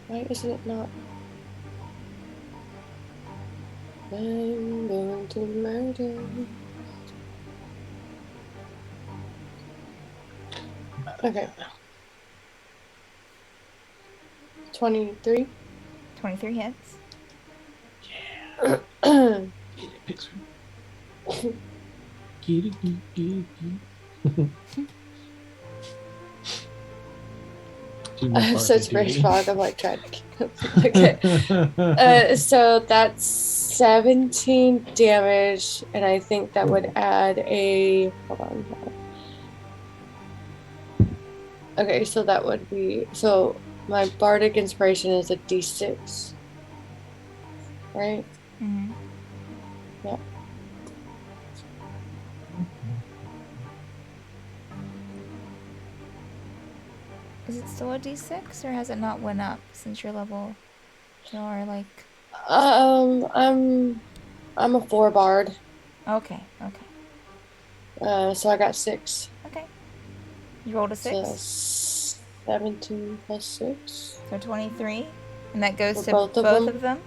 Why isn't it not? I'm going to murder. Okay. 23. 23 hits. Get it, Pixar. Get it. I have such brain fog. I'm like trying to keep up. Okay. So that's 17 damage, and I think that would add a. Hold on. Okay, so that would be. So my bardic inspiration is a d6. Right? Mm-hmm. Yeah. Is it still a d6, or has it not went up since your level? Or like. I'm a 4 bard. Okay. So I got 6. Okay. You rolled a 6. So 17 plus 6. So 23. And that goes For to both both of of them?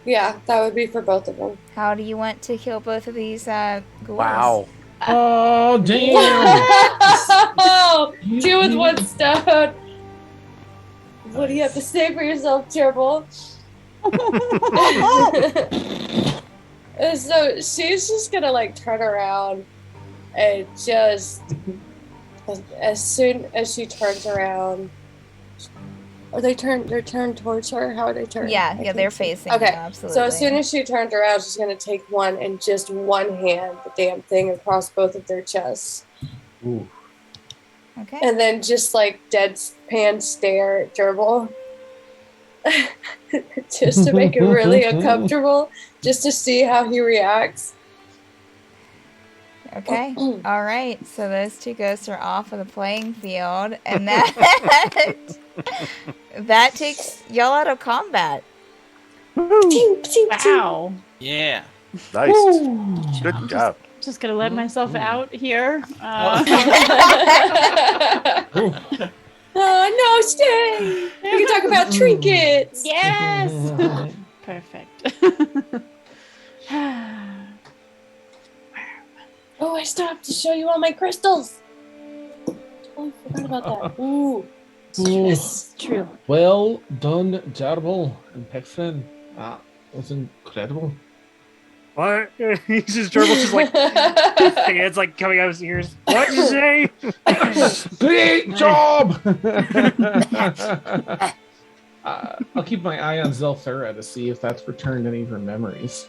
Yeah, that would be for both of them. How do you want to kill both of these ghouls? Wow. Oh, damn! Oh, 2 with 1 stone. What do you have to say for yourself, Gerbil? So she's just gonna like turn around and just as soon as she turns around, they're turned towards her. How are they turned? Yeah, they're facing. Okay, you, absolutely. so as soon as she turns around, she's gonna take one and just one hand the damn thing across both of their chests. Ooh. Okay. And then just like deadpan stare at Gerbil. Just to make it really uncomfortable. Just to see how he reacts. Okay. All right. So those 2 ghosts are off of the playing field, and that that takes y'all out of combat. Wow. Yeah. Nice. Good job. Just gonna let myself out here. Oh, no, stay! We can talk about trinkets! Yes! Perfect. Oh, I still have to show you all my crystals! Oh, I forgot about that. Ooh. Yes, true. Well done, Gerbil and Pixrin. That was incredible. What? He's just Gerbil's just like his hands like coming out of his ears. What'd you say? Great job! I'll keep my eye on Zelthera to see if that's returned any of her memories.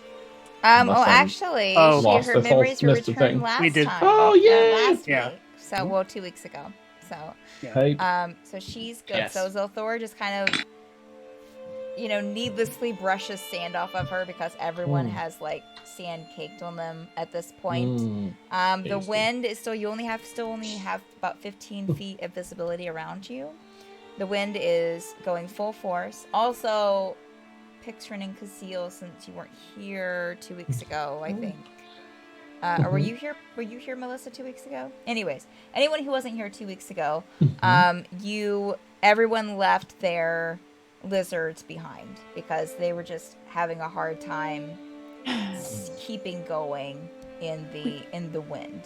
Oh, Unless I'm actually, Oh. lost her this whole memories were missed the returned thing. last We did. time. Oh, yay! Last Yeah. week. So, well, 2 weeks ago. So, Hype. so she's good. Yes. So Zolthor just kind of, needlessly brushes sand off of her because everyone has like sand caked on them at this point. The tasty. wind is still. You only have about 15 feet of visibility around you. The wind is going full force. Also, Pixrin and Kazeel, since you weren't here 2 weeks ago, I think. Or were you here? Were you here, Melissa, 2 weeks ago? Anyways, anyone who wasn't here 2 weeks ago, everyone left their lizards behind because they were just having a hard time keeping going in the wind.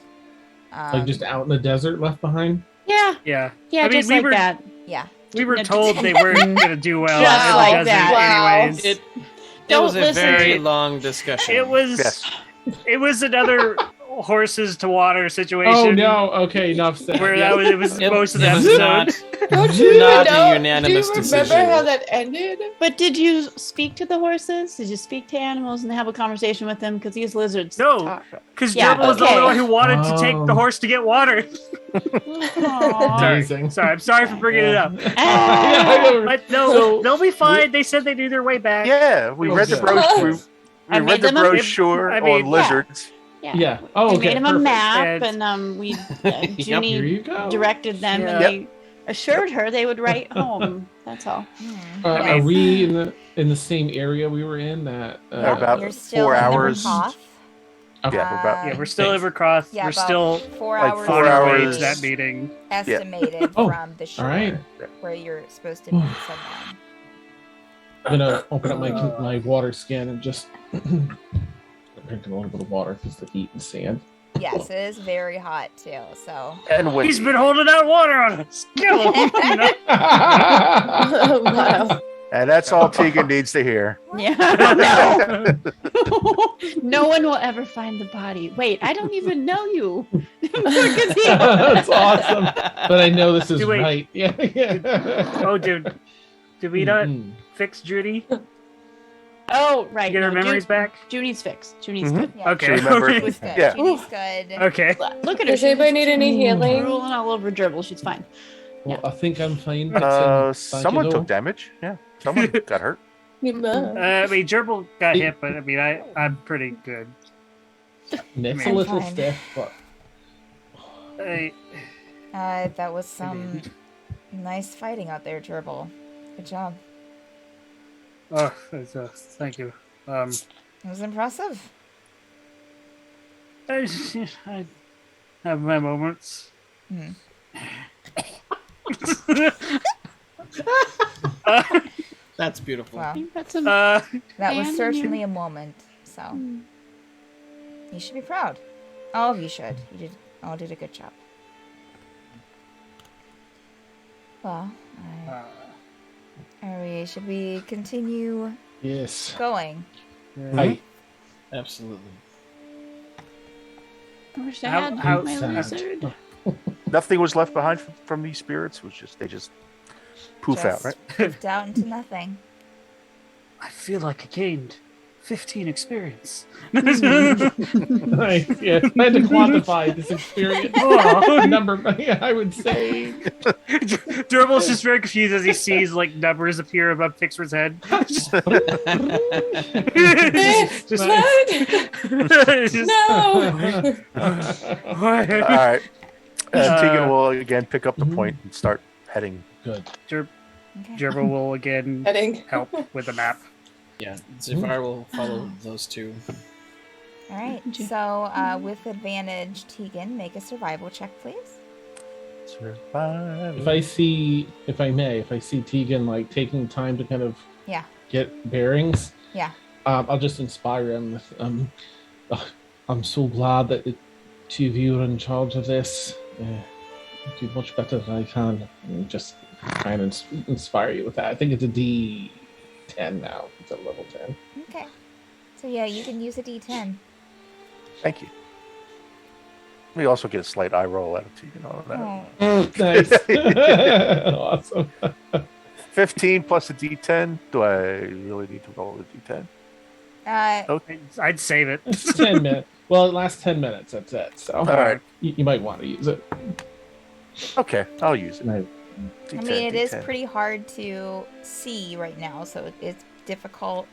Like just out in the desert, left behind. Yeah. Yeah. Yeah, I mean, just we like were- that. Yeah. We were No, told they weren't going to do well Just in the like desert that. anyways. It Don't was a listen very to- long discussion. It was Yes. it was another horses to water situation. Oh no! Okay, enough said. Where Yeah. it was It- most of it the was episode. not- Don't you Not a know? unanimous do you decision. remember how that ended? But did you speak to the horses? Did you speak to animals and have a conversation with them? Because these lizards. No. talk. Because Yeah, Gerbil was the okay. only one who wanted to take the Oh. horse to get water. Aw. Amazing. Sorry, I'm sorry for bringing it up. Ah. But no, So- they'll be fine. They said they knew their way back. Yeah, we Oh, read the good. brochure. We I made read the them a- brochure I mean, on lizards. Yeah. Oh, We okay. made them a perfect. map, And- and we Here Junie you go. directed them, Yeah. and they assured her they would write home. That's all. Are we in the same area we were in? That They're about You're still 4 in hours. the Rakoth. okay. Yeah, we're about Yeah, we're still in Verkroth. Yeah, We're about still 4 like hours. 4 4 hours hours. to that meeting. Estimated Oh, from the shore all right. where you're supposed to meet someone. I'm gonna open up my water skin and just drinking a little bit of water because the heat and sand. Yes, it is very hot too. So and windy. He's been holding out water on us. Kill him. Wow. And that's all Tegan needs to hear. Yeah. No. No one will ever find the body. Wait, I don't even know you. That's awesome. But I know this is Wait. right. Yeah. Oh, dude. Did we not Mhm. fix Judy? Oh, right. Get her no, memories back? Junie's fixed. Junie's Mhm. good. yeah, Okay. She remembered. Judy's good. Yeah. Judy's good. Okay. Look at her. Does anybody need any healing? Drooling all over Gerbil. She's fine. Well, I think I'm fine. Someone took damage. Yeah, someone got hurt. You must. I mean, Gerbil got hit, but I mean, I'm pretty good. Nick's I'm a little fine. stiff, but I, That was some nice fighting out there, Gerbil. Good job. thank you. It was impressive. I have my moments. Hmm. That's beautiful. Wow. You've got some. Uh, That was And certainly you- a moment. So Hmm. you should be proud. All of you should. You all did a good job. Well, should we continue yes. going? I Absolutely. I wish I How- had how my sad. lizard. Nothing was left behind from these spirits. It was just they just poof out, Just right? poofed out into nothing. I feel like I gained 15 experience. yeah, I had to quantify this experience. Oh. Number, yeah, I would say. Durbal's just very confused as he sees like numbers appear above Fixer's head. Just- just- just- No. All right. Tegan will again pick up the point and start heading. Good. Ger- Okay. Gerbil will again Heading. help with the map. Yeah, Zephyr will follow those two. All right. Okay. So, with advantage, Tegan, make a survival check, please. Survive. If I see Tegan like taking time to kind of Yeah. get bearings, Yeah. I'll just inspire him with I'm so glad that the two of you are in charge of this. Do much better than I can. And just try and inspire you with that. I think it's a D10 now. It's at level 10. Okay. So yeah, you can use a D10. Thank you. We also get a slight eye roll out of Tegan on that. Oh, Nice. Awesome. 15 plus a D10. Do I really need to roll a D10? I'd save it. It's 10 minutes. Well, it lasts 10 minutes. That's it. So All right. you might want to use it. Okay, I'll use it. No. I mean, it is pretty hard to see right now, so it's difficult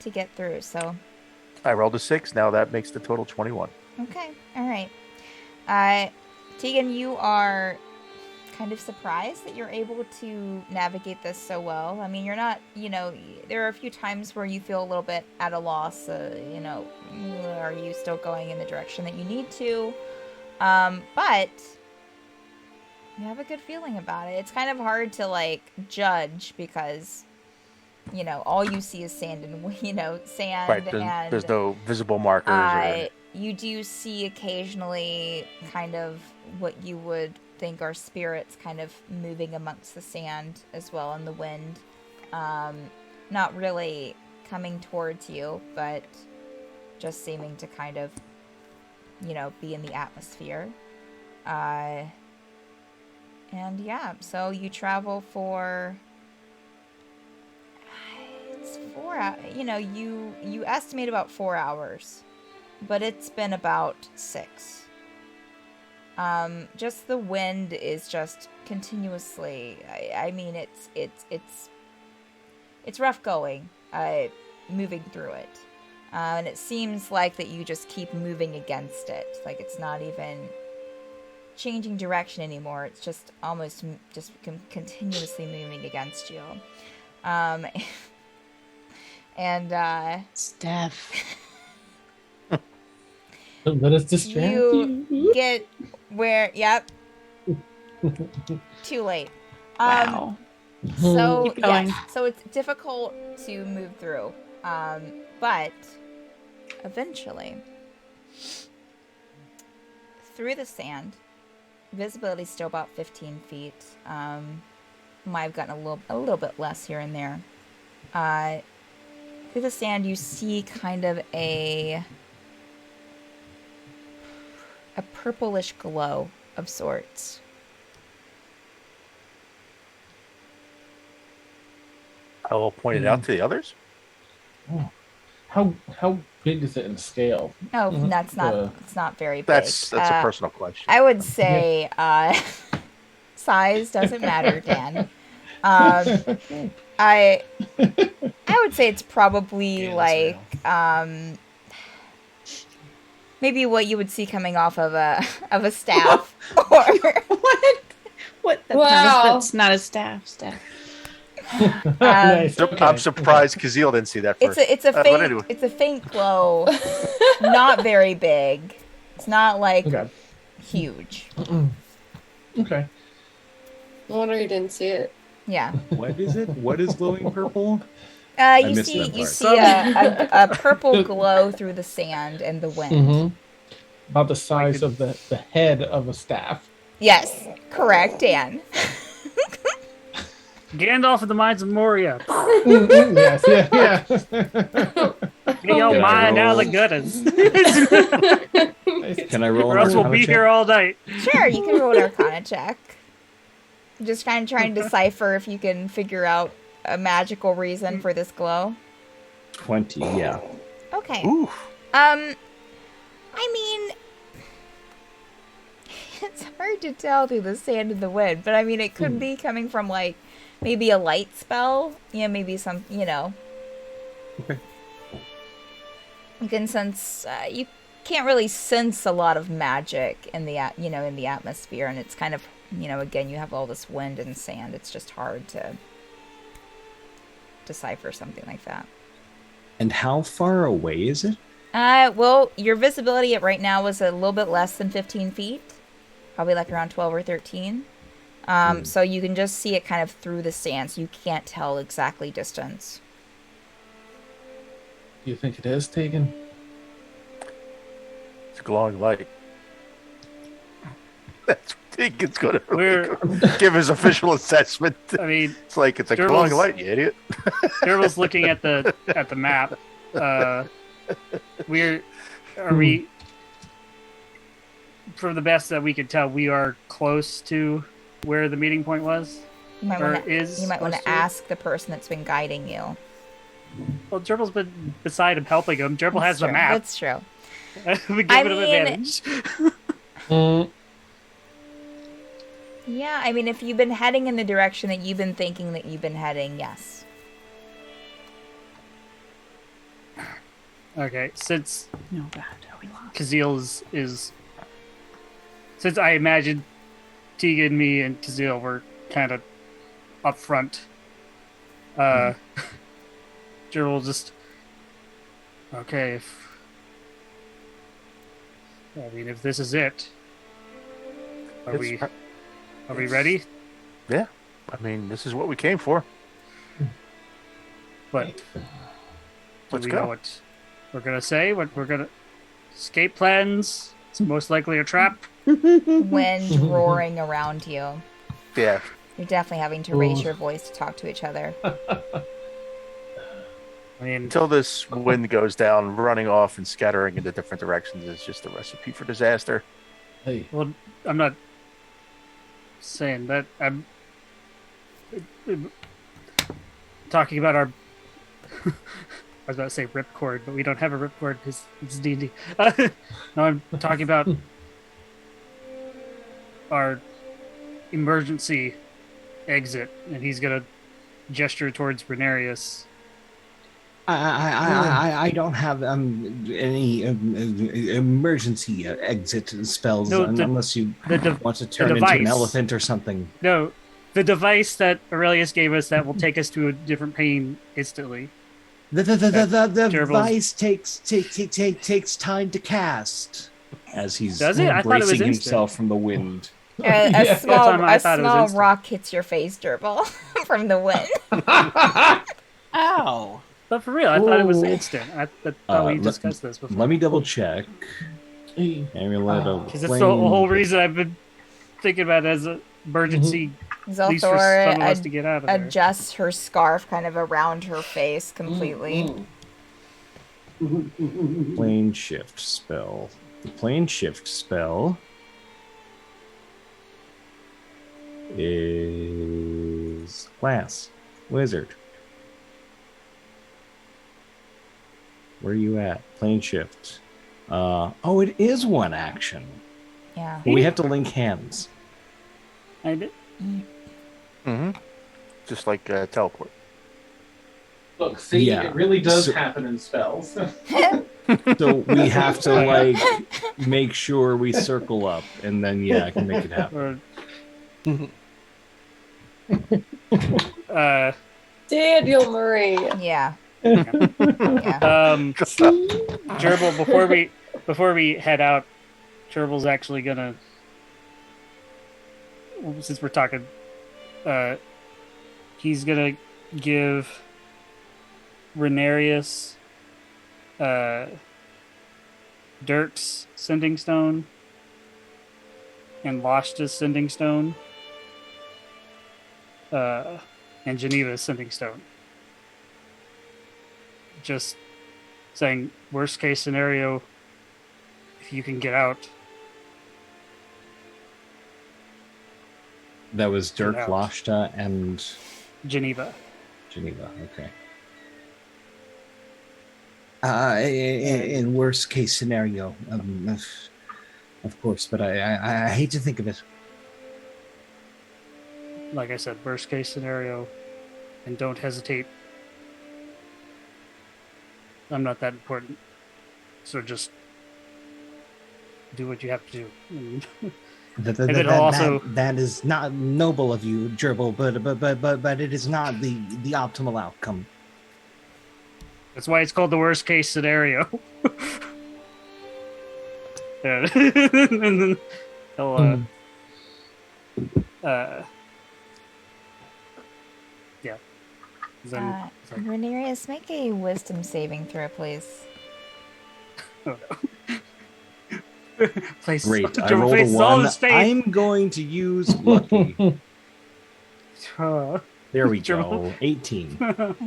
to get through. So, I rolled a 6. Now that makes the total 21. okay, all right. Tegan, you are kind of surprised that you're able to navigate this so well. I mean, you're not, there are a few times where you feel a little bit at a loss. Are you still going in the direction that you need to? But you have a good feeling about it. It's kind of hard to judge because all you see is sand and sand. Right, there's no visible markers. You do see occasionally kind of what you would think are spirits kind of moving amongst the sand as well in the wind. Not really coming towards you, but just seeming to kind of, be in the atmosphere. And yeah, so you travel for... It's 4 hours. You estimate about 4 hours. But it's been about 6. Just the wind is just continuously. I mean, it's rough going. Moving through it, and it seems like that you just keep moving against it. Like it's not even changing direction anymore. It's just almost just continuously moving against you. And Steph. Don't let us distract you. Get where? Yep. Too late. Wow. So Keep going. yes, so it's difficult to move through, but eventually, through the sand, visibility is still about 15 feet. Might have gotten a little bit less here and there. Through the sand, you see kind of a purplish glow of sorts. I will point it out to the others. Oh. How big is it in scale? Oh, that's not. It's not very big. That's a personal question. I would say size doesn't matter, Dan. I would say it's probably maybe what you would see coming off of a staff. Or What? Wow. That's not a staff. Nice. I'm Okay. surprised Kazeel didn't see that first. it's a But faint anyway. it's a faint glow, not very big. It's not like Okay. huge. Okay. No wonder you didn't see it. Yeah. What is it? What is glowing purple? You missed see that you part. see a purple glow through the sand and the wind. Mm-hmm. About the size of the head of a staff. Yes, correct, Dan. Gandalf of the Mines of Moria. Yes, yeah. Hey, yo, Can I mine now the roll? gutters. Can I roll? Or else we'll an be Arcana here all night. Sure, you can roll an Arcana check. Just kind of trying to decipher if you can figure out a magical reason for this glow. check? 20, yeah. Okay. Ooh. I mean, it's hard to tell through the sand and the wind, but I mean, it could be coming from maybe a light spell. Maybe some, Okay. You can sense. You can't really sense a lot of magic in the in the atmosphere, and it's kind of again you have all this wind and sand. It's just hard to decipher something like that. And how far away is it? Well, your visibility right now is a little bit less than 15 feet, probably like around 12 or 13. So you can just see it kind of through the sand, so you can't tell exactly distance. Do you think it is taken? It's a glowing light. That's what Deacon's going to We're, give his official assessment. I mean, It's like it's a Gerbils- glowing light, you idiot. Gerbil's looking at the map. Are we? From the best that we could tell, we are close to where the meeting point was. You might Or want to is want close to to it? ask the person that's been guiding you. Well, Gerbil's been beside him, helping him. Gerbil has the True. map. That's true. We give I him mean- advantage. Yeah, I mean, if you've been heading in the direction that you've been thinking that you've been heading, yes. Okay, since Oh God, we lost. Kazeel is since I imagine Tegan, me, and Kazeel were kind of up front, Gerbil will just okay. If this is it, are we ready? Yeah. I mean, this is what we came for. But do Let's we go. know what we're gonna say? What we're gonna escape plans? It's most likely a trap. Wind roaring around you. Yeah. You're definitely having to raise your voice to talk to each other. I mean, Until this wind goes down, running off and scattering into different directions is just a recipe for disaster. Hey, well, I'm not saying that. I'm talking about our. I was about to say ripcord, but we don't have a ripcord because it's D&D. No, I'm talking about our emergency exit, and he's gonna gesture towards Renarius. I don't have any emergency exit spells No, unless you want to turn into an device. elephant or something. No, the device that Aurelius gave us that will take us to a different plane instantly. The Gerbil's- device takes time to cast as he's Does it? I thought it was bracing instant. himself from the wind. A Yeah. small, That's why I a thought it was small instant. rock hits your face, Gerbil, from the wind. Ow! But for real, I thought it was Ooh. instant. I thought we discussed this before. Let me double check. hey, Amulet Because that's the whole reason I've been thinking about it as an emergency, at least for some of us to get out of there. Adjusts her scarf kind of around her face completely. plane shift spell. The plane shift spell is class wizard. Where are you at? Plane shift. Oh, it is one action. Yeah. But we have to link hands. I did. Mm-hmm. Just like teleport. look, see, Yeah. it really does So- happen in spells. So we have to like make sure we circle up, and then I can make it happen. Or, Daniel Marie. Yeah. Yeah. Gerbil, before we head out, Gerbil's actually gonna, since we're talking, he's gonna give Renarius Dirk's Sending Stone and Lashta's Sending Stone and Geneva's Sending Stone. Just saying, worst case scenario, if you can get out. That was Dirk, Get out. Lashta, and Geneva. Geneva. Okay. In worst case scenario, of course, but I hate to think of it. Like I said, worst case scenario, and don't hesitate. I'm not that important, so just do what you have to do. And then also- That is not noble of you, Gerbil, but it is not the optimal outcome. that's why it's called the worst case scenario. Yeah. And then he'll, yeah. Then, it's like, Renarius, make a wisdom saving throw, please. oh no. Place, Great, I Gerbil rolled a places all 1. his faith. I'm going to use lucky. There we Gerbil. go. 18.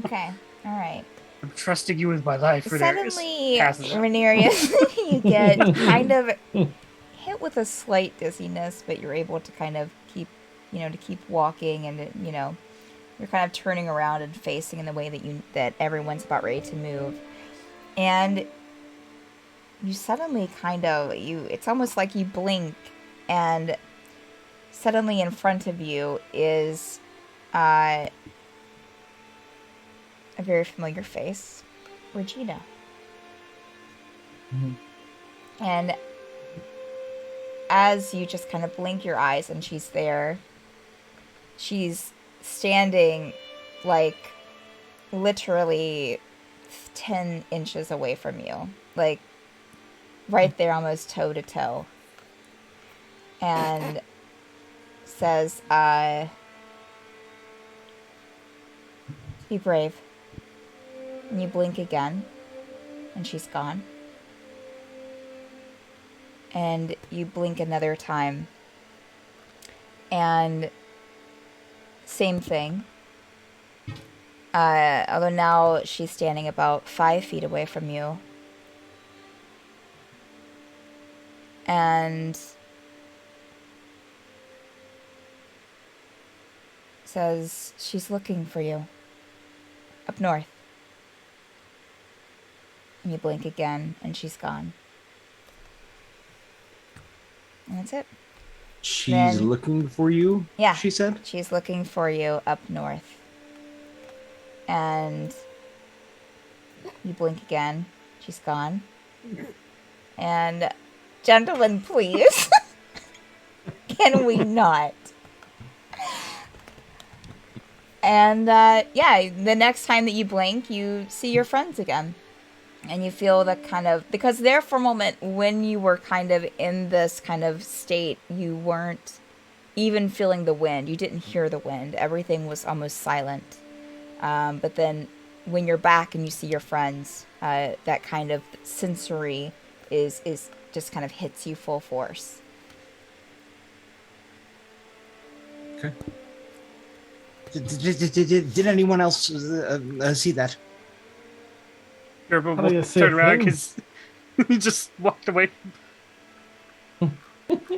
Okay. All right. I'm trusting you with my life, Renarius. Suddenly, Passes it. Renarius, you get kind of hit with a slight dizziness, but you're able to kind of keep, to keep walking, and you're kind of turning around and facing in the way that everyone's about ready to move, and you suddenly it's almost like you blink, and suddenly in front of you is a very familiar face, Regina. Mhm. And as you just kind of blink your eyes and she's there, she's standing like literally 10 inches away from you, like right there, almost toe to toe, and says, be brave. And you blink again, and she's gone. And you blink another time, and same thing. Although now she's standing about 5 feet away from you. And says she's looking for you up north. And you blink again, and she's gone. And that's it. She's Then- looking for you. Yeah. She said. She's looking for you up north. And you blink again. She's gone. And gentlemen, please. Can we not? And yeah, the next time that you blink, you see your friends again. And you feel the kind of, because there for a moment when you were kind of in this kind of state, you weren't even feeling the wind. You didn't hear the wind. Everything was almost silent. But then when you're back and you see your friends, that kind of sensory is just kind of hits you full force. Okay. Did anyone else see that? Gerbil How do you will say turn around thing? because he just walked away.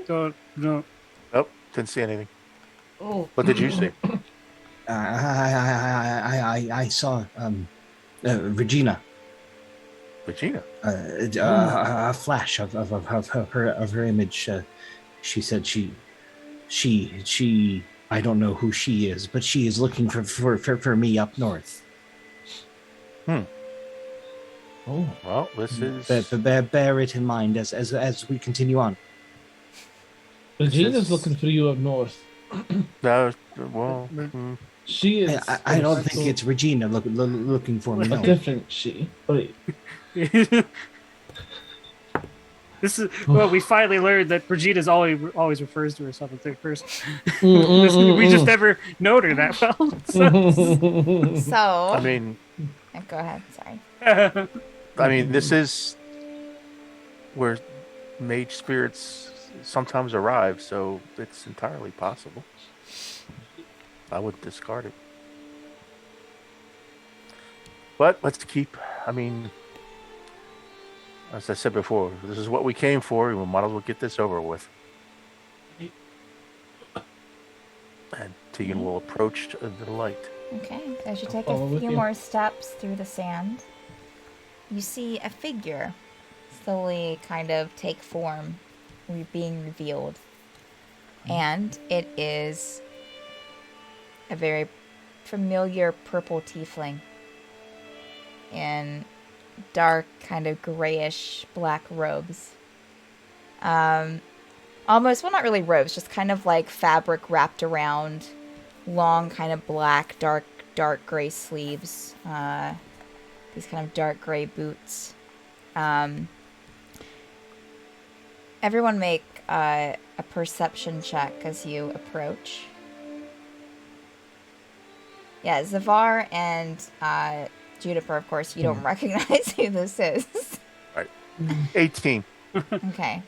Don't no. Nope, didn't see anything. Oh. What did you see? I saw Regina. Regina. A flash of her image. She said she I don't know who she is, but she is looking for me up north. Oh. Well, this is. Bear it in mind as we continue on. Regina's is- looking for you up north. No, well, She is. I don't think it's Regina looking for me. a No. different she. But This is well. We finally learned that Brigitta's always refers to herself in third person. We just never known her that well. So, I mean, go ahead. Sorry. this is where mage spirits sometimes arrive, so it's entirely possible. I wouldn't discard it. But let's keep, as I said before, this is what we came for, and we might as well get this over with. And Tegan will approach the light. Okay, as you I'll take follow a with few you. more steps through the sand, you see a figure slowly kind of take form, being revealed. And it is a very familiar purple tiefling in dark, kind of grayish black robes. Almost, well, not really robes, just kind of like fabric wrapped around, long, kind of black, dark gray sleeves. These kind of dark gray boots. Everyone make a perception check as you approach. Yeah, Zavar and Juniper, of course, you don't recognize who this is. 18. Okay.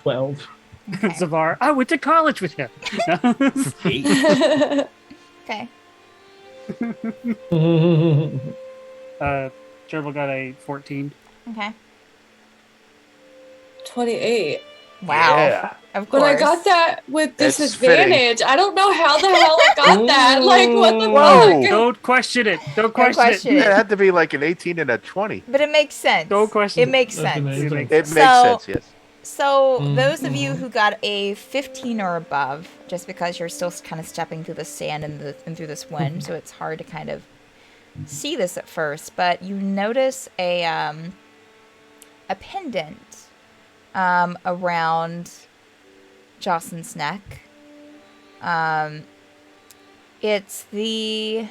12. Okay. Zavar, I went to college with him. Okay. Gerbil got a 14. Okay. 28. Wow. Yeah. Of course. But I got that with That's disadvantage. I don't know how the hell I got that. Like, what the Whoa. fuck? Don't question it. Don't Don't question question it. it. It had to be like an 18 and a 20. But it makes sense. Don't question It makes That's sense. amazing. It makes So- sense, yes. So those of you who got a 15 or above, just because you're still kind of stepping through the sand and through this wind, so it's hard to kind of see this at first, but you notice a pendant around Jocelyn's neck. It's the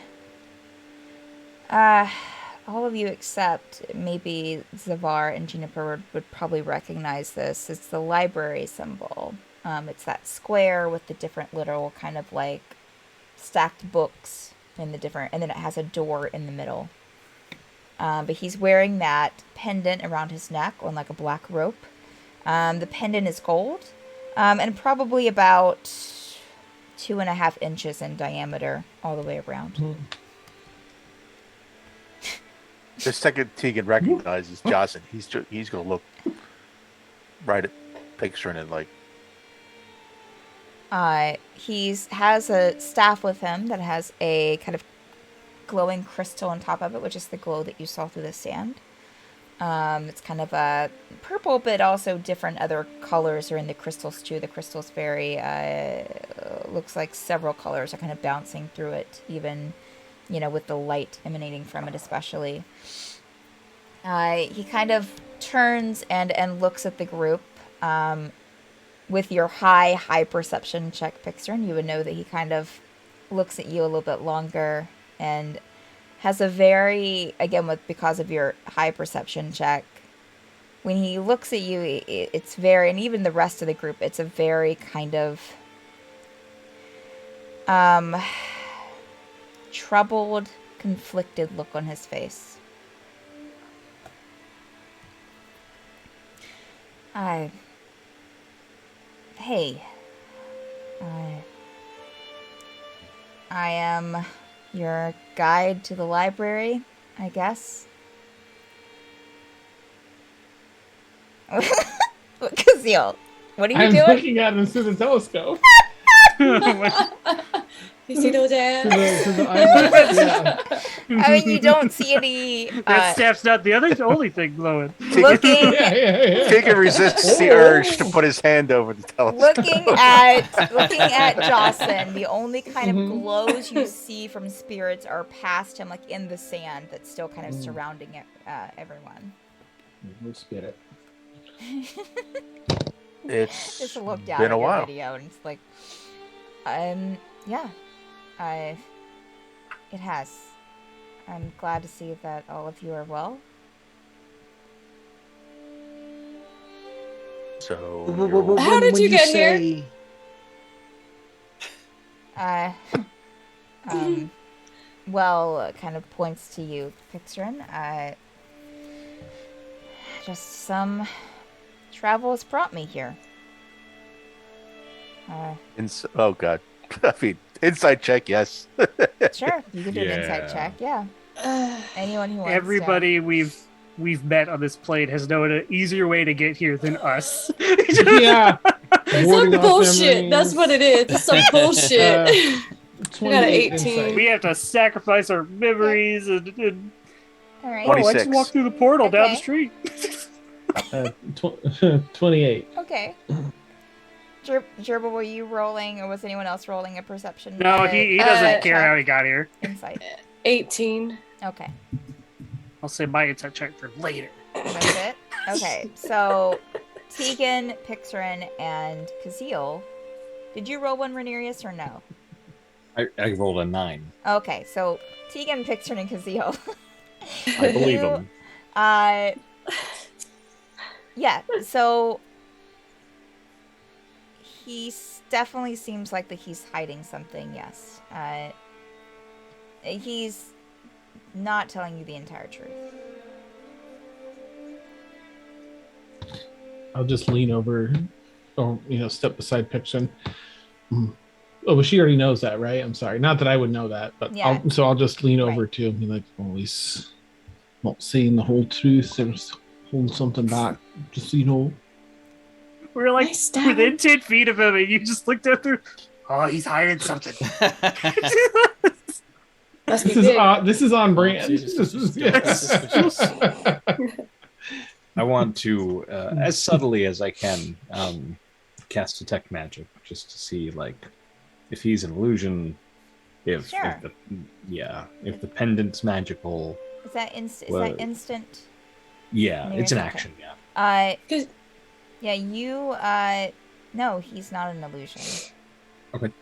all of you except maybe Zavar and Juniper would probably recognize this. It's the library symbol. It's that square with the different little kind of like stacked books in the different, and then it has a door in the middle. But he's wearing that pendant around his neck on like a black rope. The pendant is gold, and probably about 2.5 inches in diameter all the way around. The second Tegan recognizes Jocelyn, he's gonna look right at Pixrin and like. He has a staff with him that has a kind of glowing crystal on top of it, which is the glow that you saw through the sand. It's kind of a purple, but also different other colors are in the crystals too. The crystal's very looks like several colors are kind of bouncing through it, even with the light emanating from it, especially. He kind of turns and looks at the group. With your high perception check, Pixrin, you would know that he kind of looks at you a little bit longer and has a very, again, because of your high perception check, when he looks at you, it's very, and even the rest of the group, it's a very kind of troubled, conflicted look on his face. Hey, I am your guide to the library, I guess. Kazeel, what are you doing? I'm looking at him through the telescope. You see those ads? To the eyeballs, yeah. I mean, you don't see any. That staff's not the only thing glowing. Looking, Tegan resists the urge to put his hand over the telescope. looking at Jocelyn, the only kind of glows you see from spirits are past him, like in the sand that's still kind of surrounding everyone. No spirit. It's Just look down been at a your while. video and it's like, yeah, it has. I'm glad to see that all of you are well. So How did you get here? Well, kind of points to you, Pixrin. Just some travel has brought me here. oh god, I mean, insight check, yes. Sure, you can do an insight check. Yeah. Anyone who wants Everybody we've met on this plane has known an easier way to get here than us. Yeah. It's Warding some off bullshit. memories. That's what it is. It's some bullshit. I got an 18. insight. We have to sacrifice our memories and All right. oh, I 26. just walked through the portal down Okay. the street. 28. Okay. Gerbil, were you rolling, or was anyone else rolling a perception? No, he doesn't care check? how he got here. Insight. 18. Okay. I'll say my insight check for later. That's it? Okay, so Tegan, Pixrin, and Kazeel. Did you roll one, Rhaenyra, or no? I rolled a 9. Okay, so Tegan, Pixrin, and Kazeel. I believe him. Yeah, so he definitely seems like that he's hiding something, yes. He's not telling you the entire truth. I'll just lean over, or step beside Pixin. Oh, but she already knows that, right? I'm sorry. Not that I would know that, but Yeah. I'll just lean over Right. to him and be like, "Oh, he's not saying the whole truth. There's holding something back. Just so you know." We're like Nice stab. within 10 feet of him, and you just looked up through. Oh, he's hiding something. Must be big. This is on brand. This is definitely suspicious. I want to, as subtly as I can, cast detect magic just to see, like, if he's an illusion, if the pendant's magical. Is that instant? Well, Is that instant? Yeah, it's an Okay. action. Yeah. Yeah, you. No, he's not an illusion. Okay.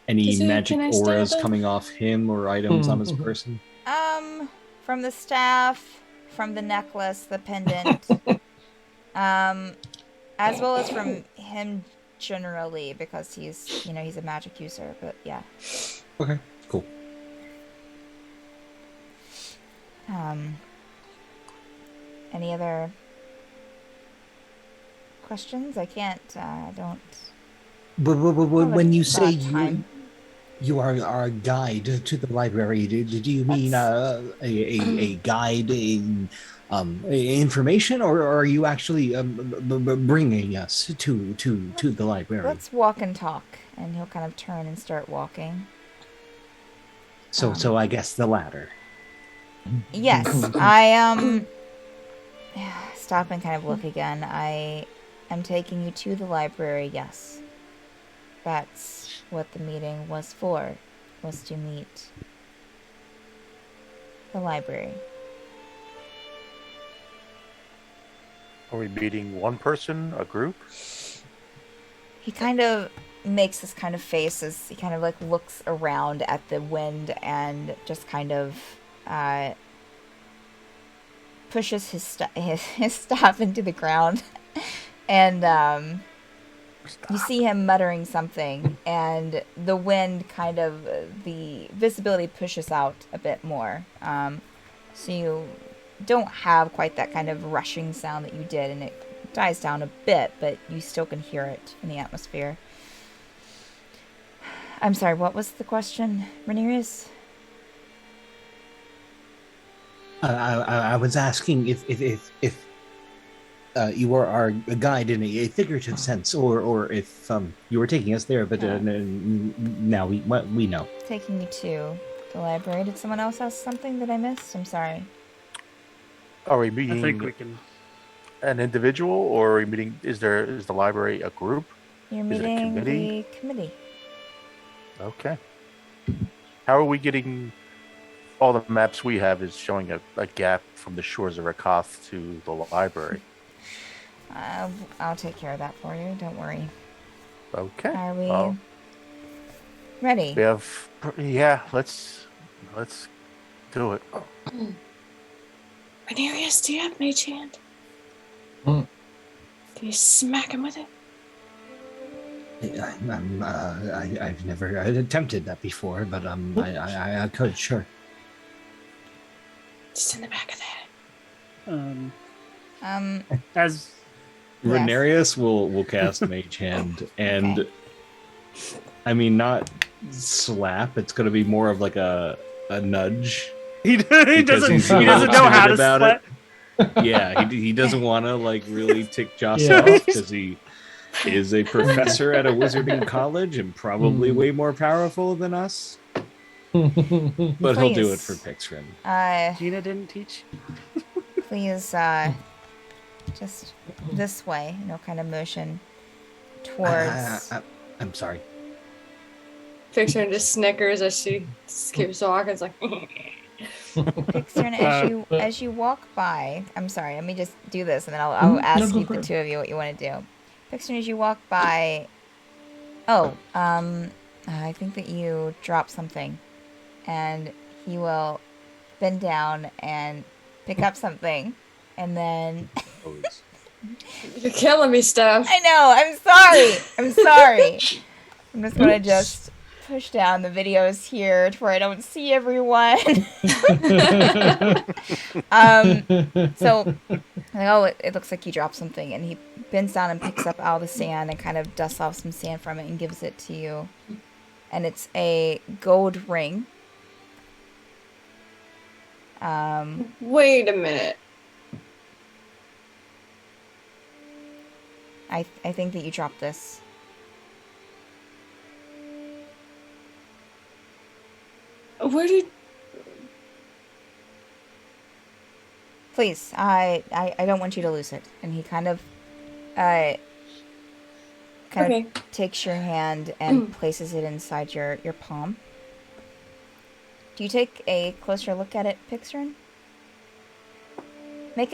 Any magic auras coming off him or items on his person? From the staff, from the necklace, the pendant, as well as from him generally, because he's a magic user. But yeah. Okay. Cool. Any other questions? I can't. Don't. But when you say time. you are our guide to the library, do you mean a guide in information, or are you actually bringing us to the library? Let's walk and talk, and he'll kind of turn and start walking. So I guess the latter. Yes, I stop and kind of look again. I am taking you to the library. Yes, that's what the meeting was for. Was to meet the library. Are we meeting one person, a group? He kind of makes this kind of face as he kind of like looks around at the wind and just kind of pushes his staff into the ground. And you see him muttering something, and the wind kind of, the visibility pushes out a bit more. So you don't have quite that kind of rushing sound that you did, and it dies down a bit, but you still can hear it in the atmosphere. I'm sorry, what was the question, Rhaenyra? I was asking if you were our guide in a figurative sense, or if you were taking us there, but now we know. Taking you to the library. Did someone else ask something that I missed? I'm sorry. Are we meeting I think we can. an individual, or are we meeting? Is the library a group? You're Is it a meeting committee? the committee. Okay. How are we getting? All the maps we have is showing a gap from the shores of Rakoth to the library. I'll take care of that for you. Don't worry. Okay. Are we ready? We have. Yeah. Let's do it. Rhaenyra, do you have Mage Hand? Mm. Can you smack him with it? I've never attempted that before, but I could, sure. Just in the back of the head. As Rhaenyra will cast Mage Hand, and Okay. I mean, not slap. It's going to be more of like a nudge. he Because doesn't he's know timid how to about sweat. Yeah, he doesn't want to like really tick Joss Yeah. off because he is a professor at a wizarding college and probably way more powerful than us. But he'll do it Please. for Pixrin. Gina didn't teach. Please, just this way. Kind of motion towards. I'm sorry. Picture just snickers as she keeps walking. It's like. Pixern, as you walk by, I'm sorry, let me just do this, and then I'll ask you, the two of you, what you want to do. Pixern, as you walk by, I think that you dropped something, and he will bend down and pick up something, and then. You're killing me, Steph. I know. I'm sorry. I'm just gonna just push down the videos here to where I don't see everyone. So, it looks like you dropped something, and he bends down and picks up all the sand and kind of dusts off some sand from it and gives it to you. And it's a gold ring. Wait a minute. I think that you dropped this. Where did... Please, I don't want you to lose it. And he kind of takes your hand and places it inside your palm. Do you take a closer look at it, Pixrin? Make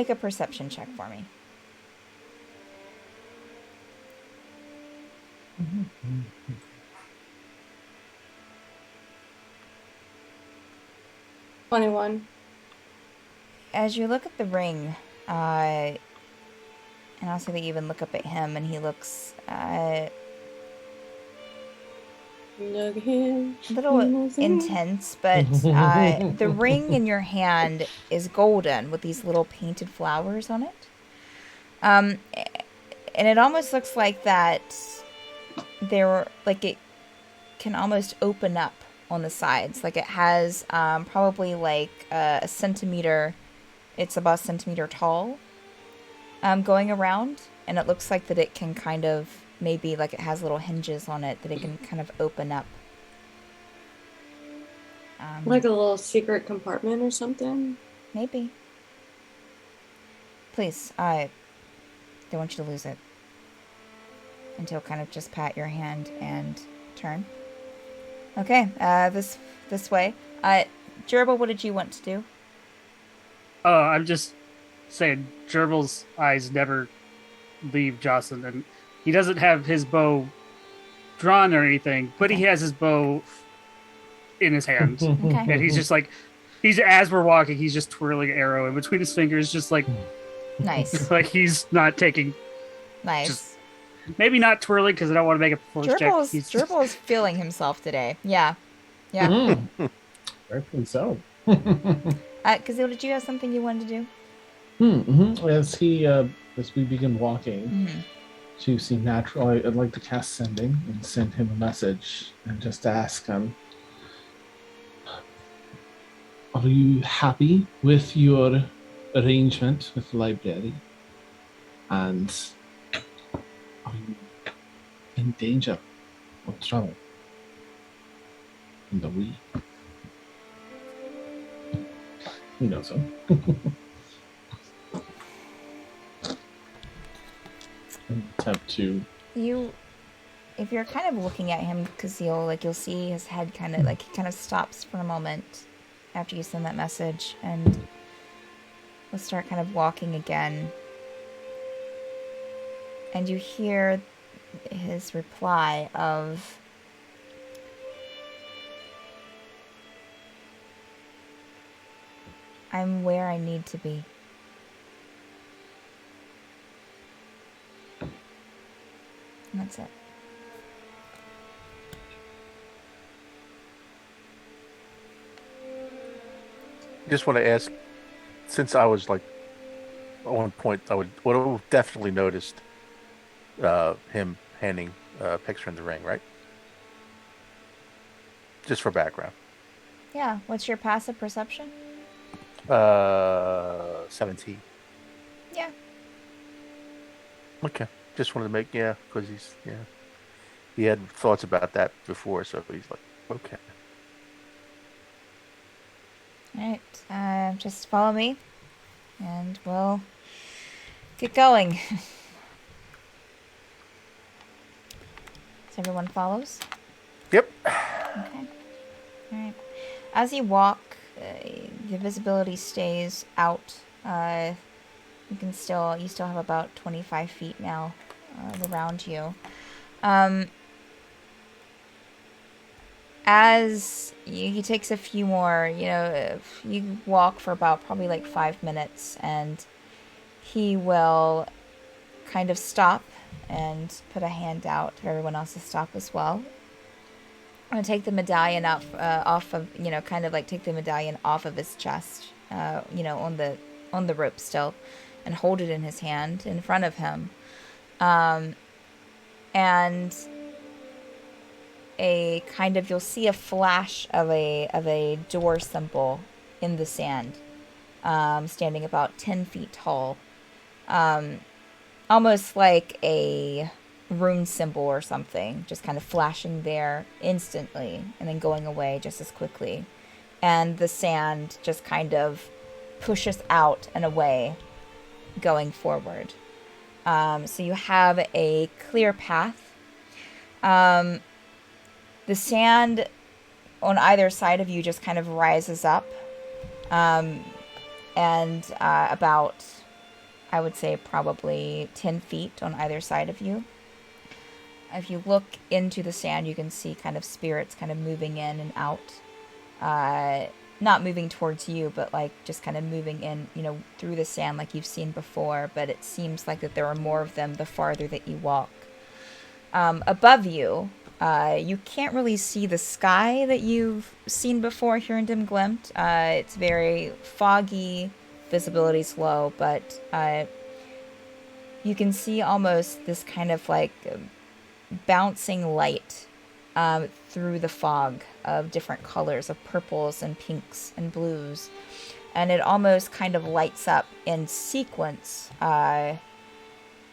a perception check for me. Mm-hmm. 21. As you look at the ring, and also they even look up at him, and he looks Look at him. a little intense, but the ring in your hand is golden with these little painted flowers on it. And it almost looks like that it can almost open up on the sides. Like it has probably like a centimeter, it's about a centimeter tall, going around. And it looks like that it can kind of, maybe like it has little hinges on it that it can kind of open up. Like a little secret compartment or something? Maybe. Please, I don't want you to lose it. And he'll kind of just pat your hand and turn. Okay, this way. Gerbil, what did you want to do? Oh, I'm just saying, Gerbil's eyes never leave Jocelyn, and he doesn't have his bow drawn or anything, but he has his bow in his hand. Okay. And he's just like, as we're walking, he's just twirling an arrow in between his fingers, just like, Nice. like he's not taking, Nice. maybe not twirling because I don't want to make a force check. Gerbil is feeling himself today. Yeah. Yeah. Mm. Rightfully so. Kazil, did you have something you wanted to do? As we begin walking, to seem natural, I'd like to cast Sending and send him a message and just ask him, are you happy with your arrangement with the library? And are you in danger or trouble? And are we? You know so. Attempt to. If you're kind of looking at him, Kazil, like you'll see his head kind of like he kind of stops for a moment after you send that message, and we'll start kind of walking again. And you hear his reply of, I'm where I need to be. And that's it. Just want to ask, since I was like, at one point, I would have definitely noticed him handing Pixrin the ring, right? Just for background. Yeah. What's your passive perception? 17. Yeah. Okay. Just wanted to make, because he had thoughts about that before, so he's like, okay. Alright, just follow me, and we'll get going. So everyone follows? Yep. Okay. Alright. As you walk, the visibility stays out. You still have about 25 feet now around you. As he takes a few more, you walk for about probably like 5 minutes, and he will kind of stop and put a hand out for everyone else to stop as well. I'm gonna take the medallion off of, kind of like take the medallion off of his chest, on the rope still, and hold it in his hand in front of him, and a kind of, you'll see a flash of a door symbol in the sand, standing about 10 feet tall, almost like a rune symbol or something, just kind of flashing there instantly and then going away just as quickly. and the sand just kind of pushes out and away, going forward. So you have a clear path. The sand on either side of you just kind of rises up, and about, I would say, probably 10 feet on either side of you. If you look into the sand, you can see kind of spirits kind of moving in and out. Not moving towards you, but like just kind of moving in, through the sand like you've seen before. But it seems like that there are more of them the farther that you walk. Above you, you can't really see the sky that you've seen before here in Dim Glimt. It's very foggy, visibility's low, but you can see almost this kind of like bouncing light through the fog of different colors, of purples and pinks and blues. And it almost kind of lights up in sequence,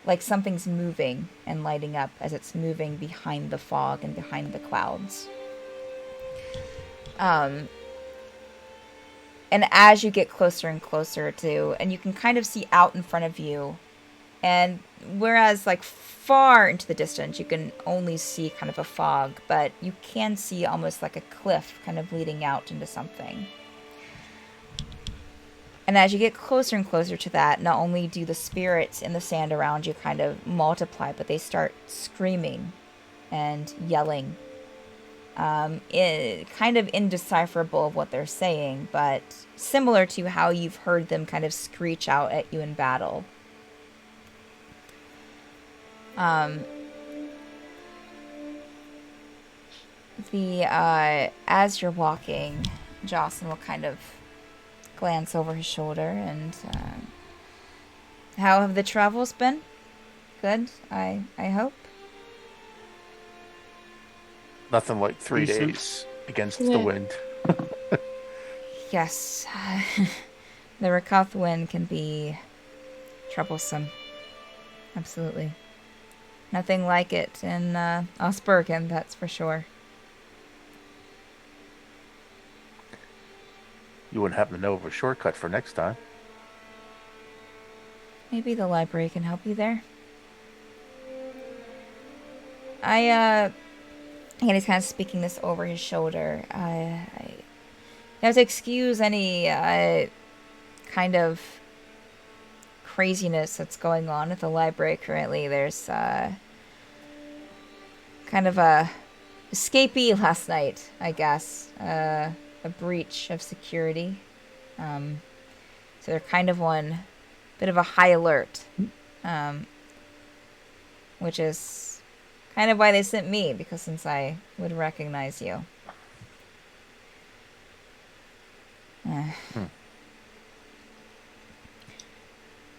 like something's moving and lighting up as it's moving behind the fog and behind the clouds. And as you get closer and closer to, and you can kind of see out in front of you, and whereas like far into the distance you can only see kind of a fog, but you can see almost like a cliff kind of leading out into something. And as you get closer and closer to that, not only do the spirits in the sand around you kind of multiply, but they start screaming and yelling. Kind of indecipherable of what they're saying, but similar to how you've heard them kind of screech out at you in battle. As you're walking, Jocelyn will kind of glance over his shoulder and, how have the travels been? Good, I hope. Nothing like 3 days against the wind. Yes, the Rakath wind can be troublesome. Absolutely. Nothing like it in Osbergen, that's for sure. You wouldn't happen to know of a shortcut for next time. Maybe the library can help you there. And he's kind of speaking this over his shoulder. You have to excuse any kind of craziness that's going on at the library currently. There's kind of a escapee last night, I guess. A breach of security. So they're kind of on bit of a high alert. Which is kind of why they sent me, because since I would recognize you.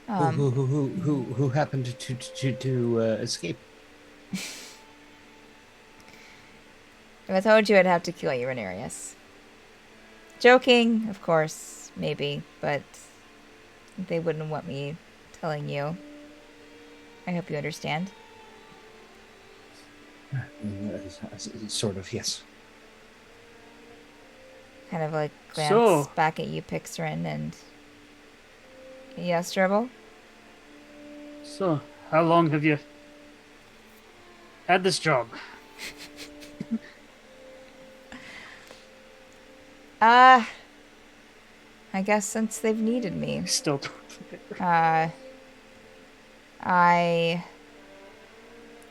Who happened to escape? If I told you, I'd have to kill you, Renarius. Joking, of course, maybe, but they wouldn't want me telling you. I hope you understand. Sort of, yes. Kind of like glance back at you, Pixarin, and... Yes, Dribble? So, how long have you had this job? I guess since they've needed me. Still I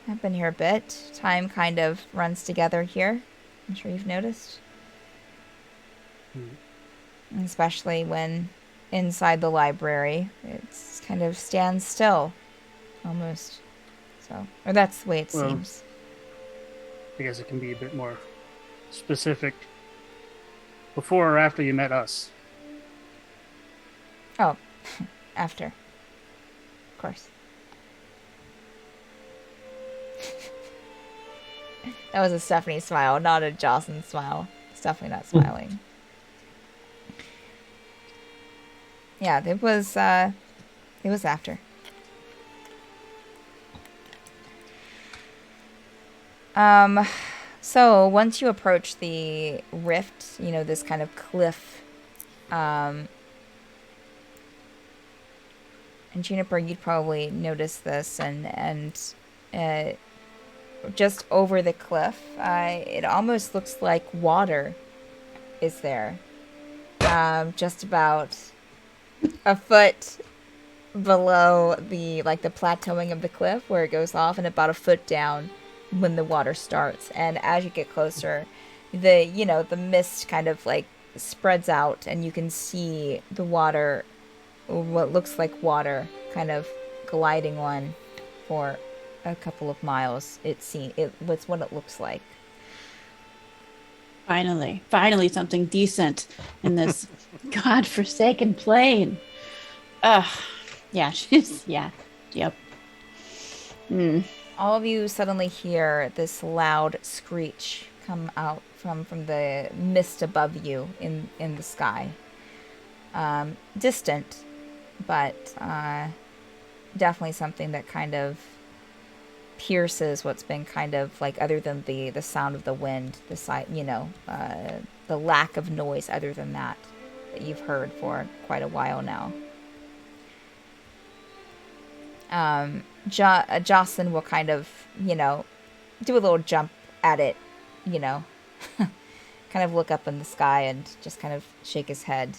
have been here a bit. Time kind of runs together here. I'm sure you've noticed. Especially when inside the library, it's kind of stands still. Almost. So, or that's the way it seems. I guess it can be a bit more specific. Before or after you met us? Oh, after. Of course. That was a Stephanie smile, not a Jocelyn smile. It's definitely not smiling. Yeah, it was after. So once you approach the rift, this kind of cliff, and Juniper, you'd probably notice this, and just over the cliff, it almost looks like water is there, just about a foot below the plateauing of the cliff where it goes off, and about a foot down when the water starts. And as you get closer, the mist kind of spreads out, and you can see the water, what looks like water, kind of gliding on for a couple of miles. It's what it looks like. Finally something decent in this godforsaken plain. Yeah, yep. All of you suddenly hear this loud screech come out from the mist above you in the sky. Distant, but definitely something that kind of pierces what's been kind of other than the sound of the wind, the lack of noise other than that you've heard for quite a while now. Jocelyn will kind of, do a little jump at it, kind of look up in the sky and just kind of shake his head,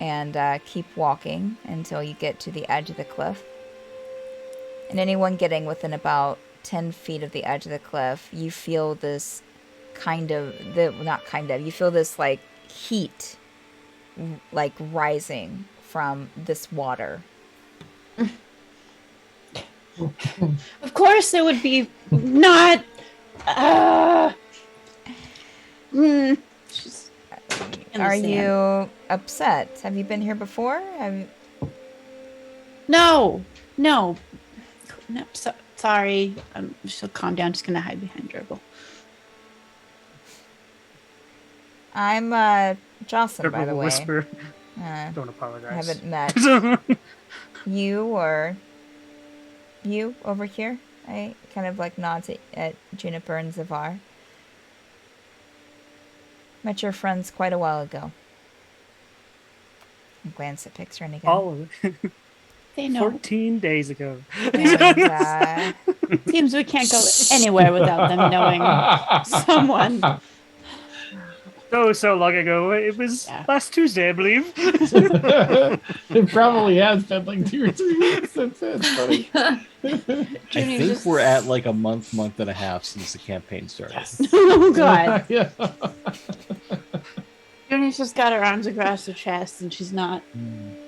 and keep walking until you get to the edge of the cliff. And anyone getting within about 10 feet of the edge of the cliff, you feel this you feel this heat rising from this water. Of course it would be not. Are you upset? Have you been here before? No. Sorry. She'll calm down. Just gonna hide behind Dribble. I'm Jocelyn, by the way. Whisper. Don't apologize. I haven't met you or you over here. I kind of nods at Juniper and Zavar. Met your friends quite a while ago. Glance at Pixar again. All of it. They know. 14 days ago. And, seems we can't go anywhere without them knowing someone. So long ago. It was last Tuesday, I believe. It probably has been 2 or 3 weeks since then. Funny. I think we're at a month and a half since the campaign started. Oh God. Yeah. Junior's just got her arms across her chest, and she's not.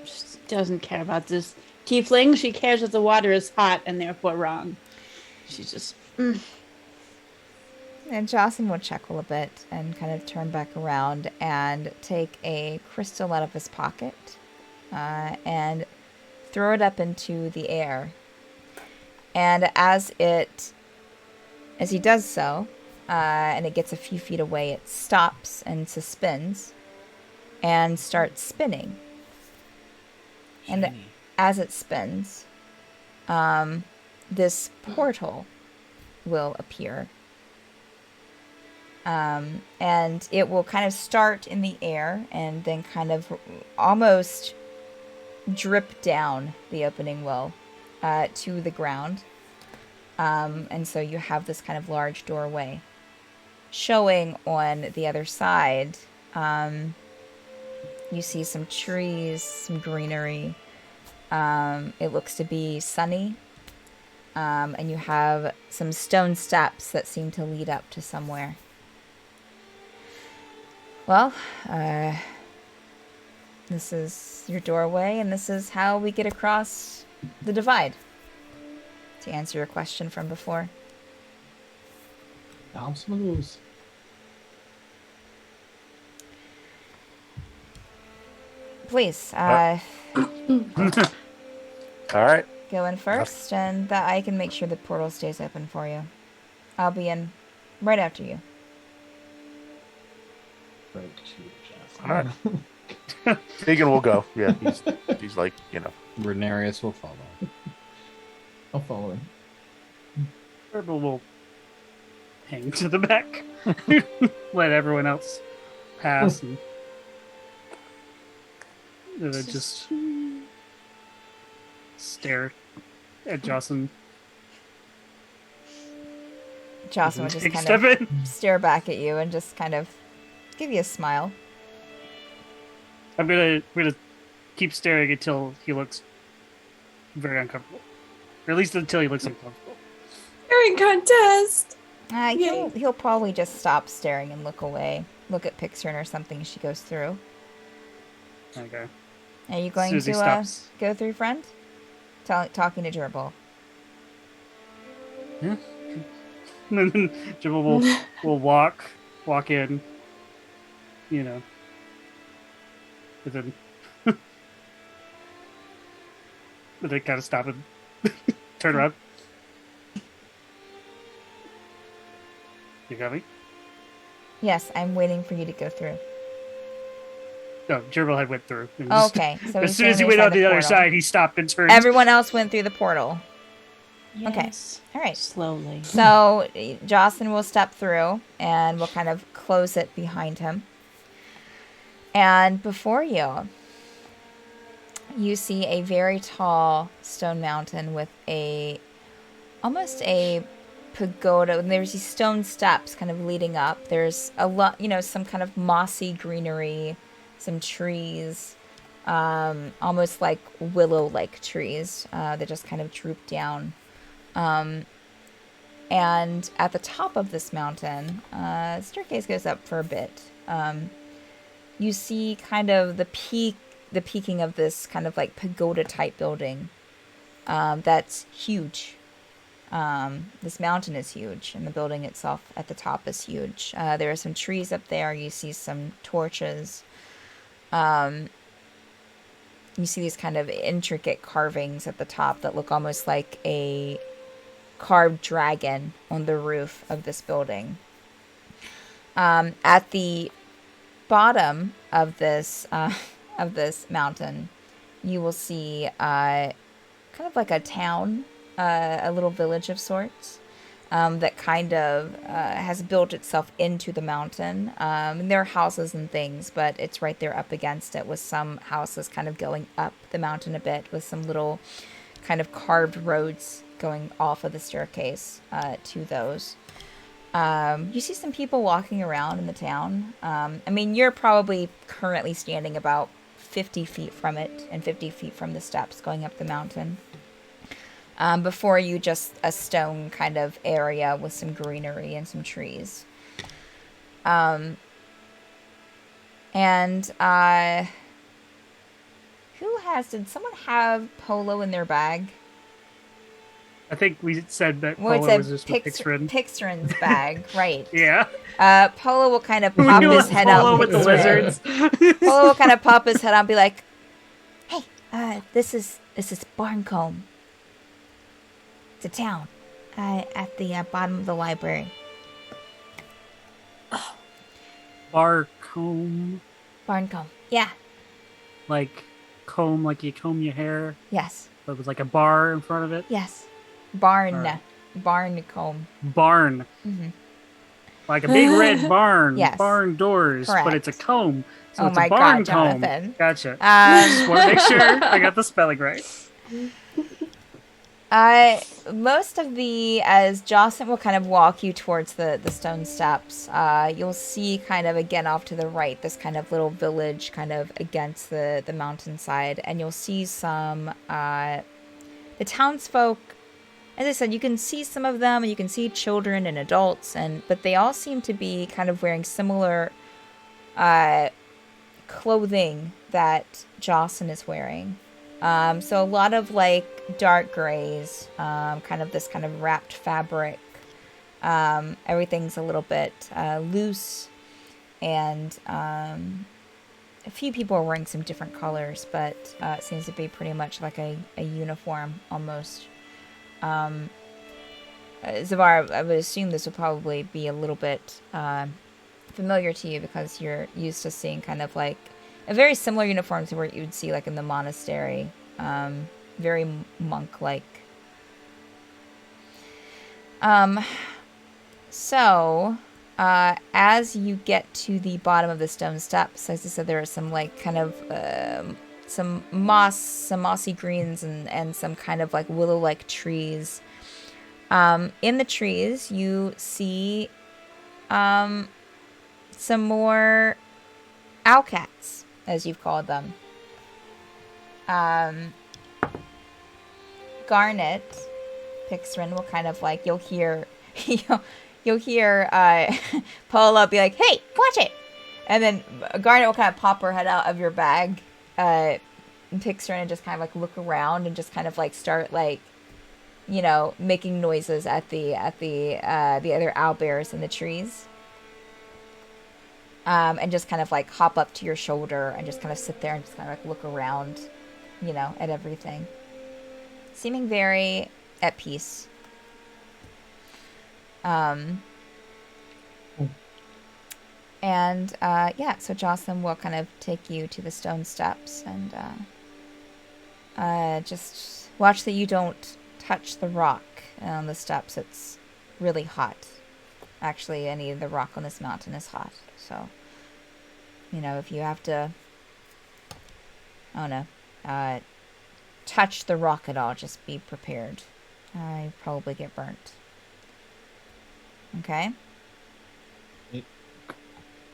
She doesn't care about this tiefling. She cares that the water is hot and therefore wrong. She's just. And Jocelyn will chuckle a bit and kind of turn back around and take a crystal out of his pocket and throw it up into the air. And as he does so, and it gets a few feet away, it stops and suspends and starts spinning. And as it spins, this portal will appear. And it will kind of start in the air and then kind of almost drip down the opening will to the ground. And so you have this kind of large doorway. Showing on the other side, you see some trees, some greenery. It looks to be sunny. And you have some stone steps that seem to lead up to somewhere. Well, this is your doorway, and this is how we get across the divide. To answer your question from before. Smooth. Please, All right. go in first, and that I can make sure the portal stays open for you. I'll be in right after you. All right. Deegan will go. Yeah, he's Renarius will follow. I'll follow him. Turtle will hang to the back. Let everyone else pass. And then just stare at Jocelyn. Jocelyn would just Take a kind step of in. stare back at you and just kind of give you a smile. I'm gonna keep staring until he looks very uncomfortable, or at least until he looks uncomfortable. Staring contest. He'll probably just stop staring and look away. Look at Pixern or something as she goes through. Okay. Are you going Susie to stops. go through, friend? Talking to Gerbil. Yeah. And then Gerbil will walk in. You know. And then but they kind of stop and turn around. You got me? Yes, I'm waiting for you to go through. No, Gerbil had went through. And just- Okay, so as he's soon as he on went the on the other portal. side, he stopped and turned. Everyone else went through the portal. Yes. Okay, all right. Slowly. So Jocelyn will step through, and we'll kind of close it behind him. And before you, you see a very tall stone mountain with almost a pagoda. And there's these stone steps kind of leading up. There's a lot, some kind of mossy greenery, some trees, almost like willow-like trees that just kind of droop down. And at the top of this mountain, the staircase goes up for a bit. You see kind of the peaking of this kind of like pagoda-type building that's huge. This mountain is huge, and the building itself at the top is huge. There are some trees up there. You see some torches. You see these kind of intricate carvings at the top that look almost like a carved dragon on the roof of this building. At the bottom of this mountain, you will see kind of like a town, a little village of sorts, that kind of has built itself into the mountain. And there are houses and things, but it's right there up against it, with some houses kind of going up the mountain a bit, with some little kind of carved roads going off of the staircase to those. You see some people walking around in the town. I mean, you're probably currently standing about 50 feet from it and 50 feet from the steps going up the mountain. Before you, just a stone kind of area with some greenery and some trees. Who did someone have Polo in their bag? I think we said that Well, Polo was just with Pixrin. Pixrin's bag, right. Yeah. Polo will kind of pop his head Polo up. with the lizards. Polo will kind of pop his head up and be like, "Hey, this is Barncombe. It's a town at the bottom of the library." Barcombe. Barncombe. Yeah. Like comb, like you comb your hair. Yes. But with like a bar in front of it. Yes. Barn. Alright. Barncombe. Barn. Mm-hmm. Like a big red barn. Yes. Barn doors. Correct. But it's a comb. So Oh it's my a barn God, comb. Jonathan. Gotcha. Just want to make sure I got the spelling right. Most of as Jocelyn will kind of walk you towards the stone steps, you'll see kind of again off to the right, this kind of little village kind of against the mountainside, and you'll see some, the townsfolk. As I said, you can see some of them, and you can see children and adults, but they all seem to be kind of wearing similar, clothing that Jocelyn is wearing. So a lot of like dark grays, kind of this kind of wrapped fabric. Everything's a little bit loose, and a few people are wearing some different colors, but it seems to be pretty much like a uniform almost. Zavar, I would assume this would probably be a little bit familiar to you because you're used to seeing kind of like a very similar uniform to what you would see like in the monastery. Very monk-like. So, as you get to the bottom of the stone steps, as I said, there are some like kind of some mossy greens and some kind of like willow-like trees. In the trees, you see some more owlcats, as you've called them. Garnet, Pixrin will kind of like, you'll hear Paula be like, "Hey, watch it!" And then Garnet will kind of pop her head out of your bag, and Pixrin and just kind of like look around and just kind of like start like, you know, making noises at the other owlbears in the trees. And just kind of like hop up to your shoulder and just kind of sit there and just kind of like look around, you know, at everything. Seeming very at peace. Yeah, so Jocelyn will kind of take you to the stone steps and just watch that you don't touch the rock on the steps. It's really hot. Actually, any of the rock on this mountain is hot. So, you know, if you have to, I don't know, touch the rock at all, just be prepared. You probably get burnt. Okay.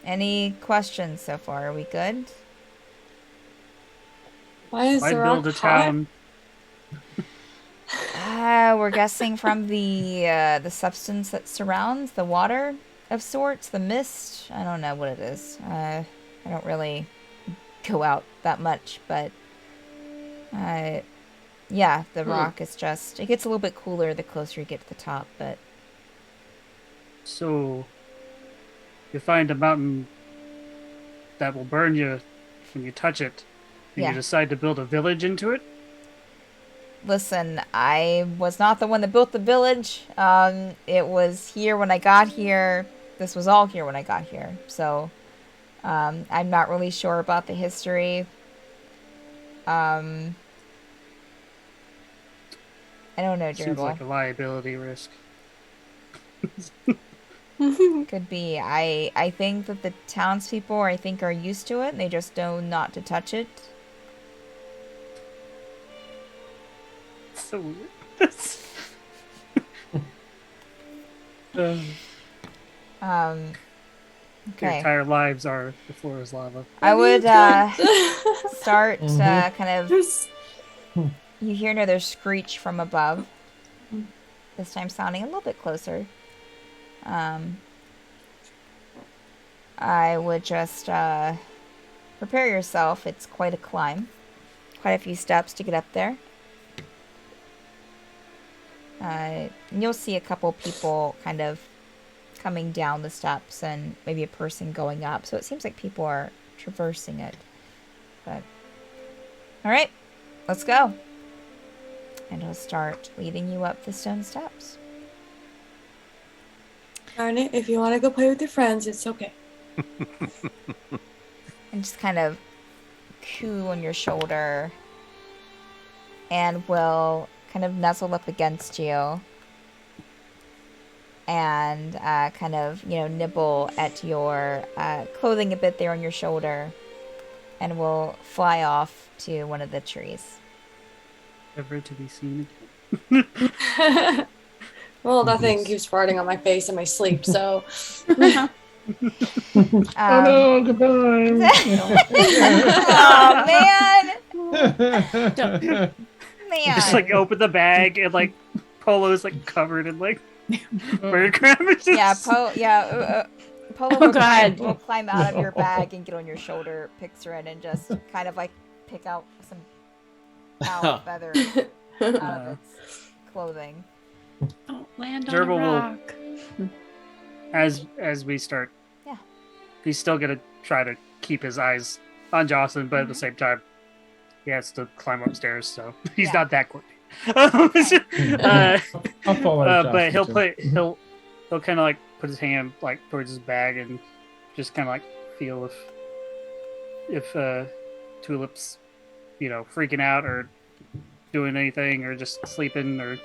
Any questions so far? Are we good? Why is I'd the build rock a town. We're guessing from the substance that surrounds the water of sorts, the mist. I don't know what it is. I don't really go out that much, but yeah, the rock is just, it gets a little bit cooler the closer you get to the top, but So, you find a mountain that will burn you when you touch it, and Yeah. you decide to build a village into it? listen, I was not the one that built the village. It was here when I got here. This was all here when I got here. So, I'm not really sure about the history. I don't know, Seems Gerbil. like a liability risk. Could be. I think that the townspeople, I think, are used to it, and they just know not to touch it. So weird. Their Okay. entire lives are the floor is lava. I would start kind of. You hear another screech from above. This time sounding a little bit closer. I would just prepare yourself. It's quite a climb. Quite a few steps to get up there. You'll see a couple people kind of coming down the steps and maybe a person going up. So it seems like people are traversing it. But all right, let's go. And he'll start leading you up the stone steps. Garnet, if you want to go play with your friends, it's okay. And just kind of coo on your shoulder. And will kind of nuzzle up against you. And kind of, you know, nibble at your clothing a bit there on your shoulder. And will fly off to one of the trees. Never to be seen again. Well, nothing keeps farting on my face in my sleep, so. Oh no, goodbye. Oh, man. Man. Just like open the bag and like Polo's like covered in like bird crap. Yeah, Polo Oh, God. will climb out of your bag and get on your shoulder, Pixrin, and just kind of like pick out some owl feathers out of its clothing. Don't land on Gerbil a will- rock. As we start, Yeah. he's still gonna try to keep his eyes on Jocelyn, but at the same time, he has to climb upstairs, so he's Yeah. not that quick. I'll follow But Jocelyn, too. he'll kind of like put his hand like towards his bag and just kind of like feel if Tulip's, you know, freaking out or doing anything or just sleeping or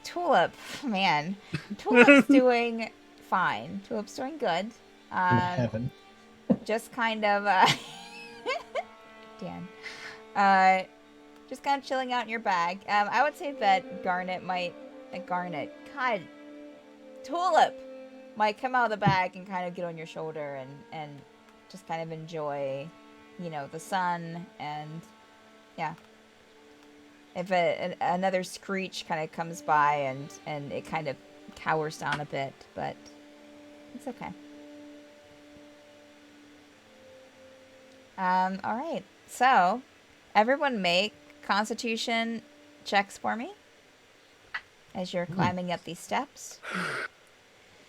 Tulip, man. Tulip's doing fine. Tulip's doing good. In heaven. Just kind of, Dan. Just kind of chilling out in your bag. I would say that Garnet, Tulip might come out of the bag and kind of get on your shoulder and just kind of enjoy, the sun and, yeah. If another screech kind of comes by and it kind of cowers down a bit, but it's okay. All right. So, everyone make Constitution checks for me as you're climbing up these steps.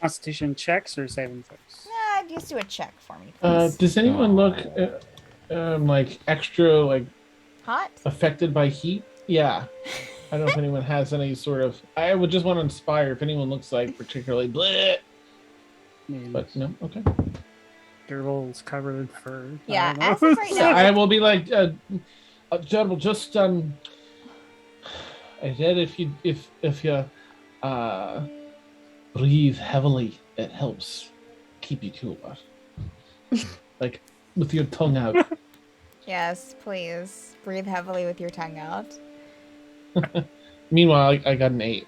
Constitution checks or saving throws? Just do a check for me, please. Does anyone look like extra Hot? affected by heat? Yeah. I don't know if anyone has any sort of. I would just want to inspire if anyone looks like particularly bleh. But no, okay. Gerbils covered in fur. Yeah, as of right now. I will be like, Gerbil, just I said if you breathe heavily, it helps keep you cooler. Like with your tongue out. Yes, please. Breathe heavily with your tongue out. Meanwhile, I got an 8.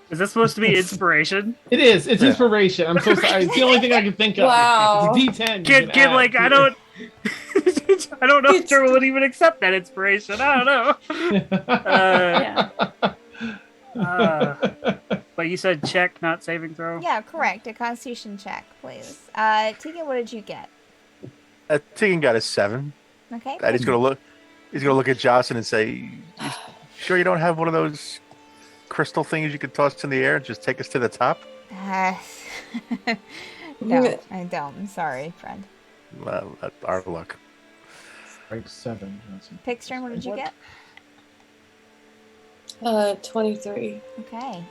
Is this supposed to be inspiration? It is. It's inspiration. I'm so sorry. It's the only thing I can think of. Wow. It's a D10. Kid, I don't. I don't know if Gerbil would even accept that inspiration. I don't know. But you said check, not saving throw? Yeah, correct. A Constitution check, please. Tegan, what did you get? Tegan got a 7. Okay. And he's gonna look at Jocelyn and say, "You sure you don't have one of those crystal things you could toss in the air and just take us to the top?" No, I don't. I'm sorry, friend. Well, our luck. Right, 7. Pixtern, what did you get? 23. Okay.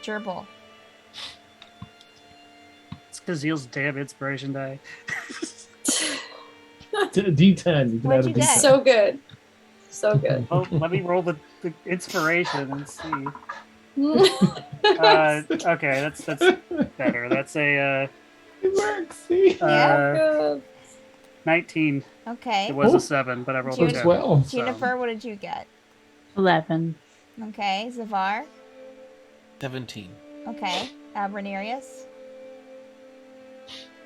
Gerbil. It's Kazil's damn inspiration die. D10. You can What'd add a you get? D10. So good. So good. Oh, let me roll the inspiration and see. Okay, that's better. That's a It works. See? Good. 19. Okay. It was a 7, but I rolled a Works 10. well. Juniper, what did you get? 11. Okay. Zavar. 17. Okay. Rhaenyra.